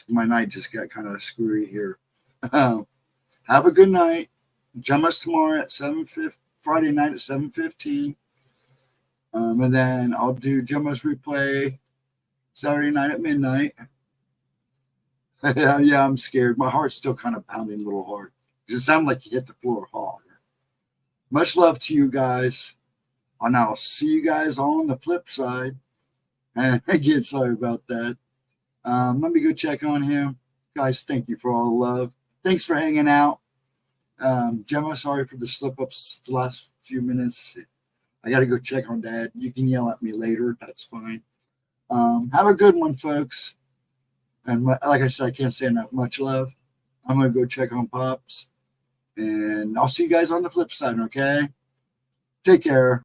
My night just got kind of screwy here. Have a good night. Gemma's tomorrow at 7:50, Friday night at 7:15. And then I'll do Gemma's replay Saturday night at midnight. Yeah, I'm scared. My heart's still kind of pounding a little hard. It sounded like you hit the floor hard. Much love to you guys. And I'll see you guys on the flip side. And again, sorry about that. Let me go check on him. Guys, thank you for all the love. Thanks for hanging out. Gemma, sorry for the slip-ups the last few minutes. I got to go check on Dad. You can yell at me later. That's fine. Have a good one, folks. And like I said, I can't say enough. Much love. I'm going to go check on Pops. And I'll see you guys on the flip side, okay? Take care.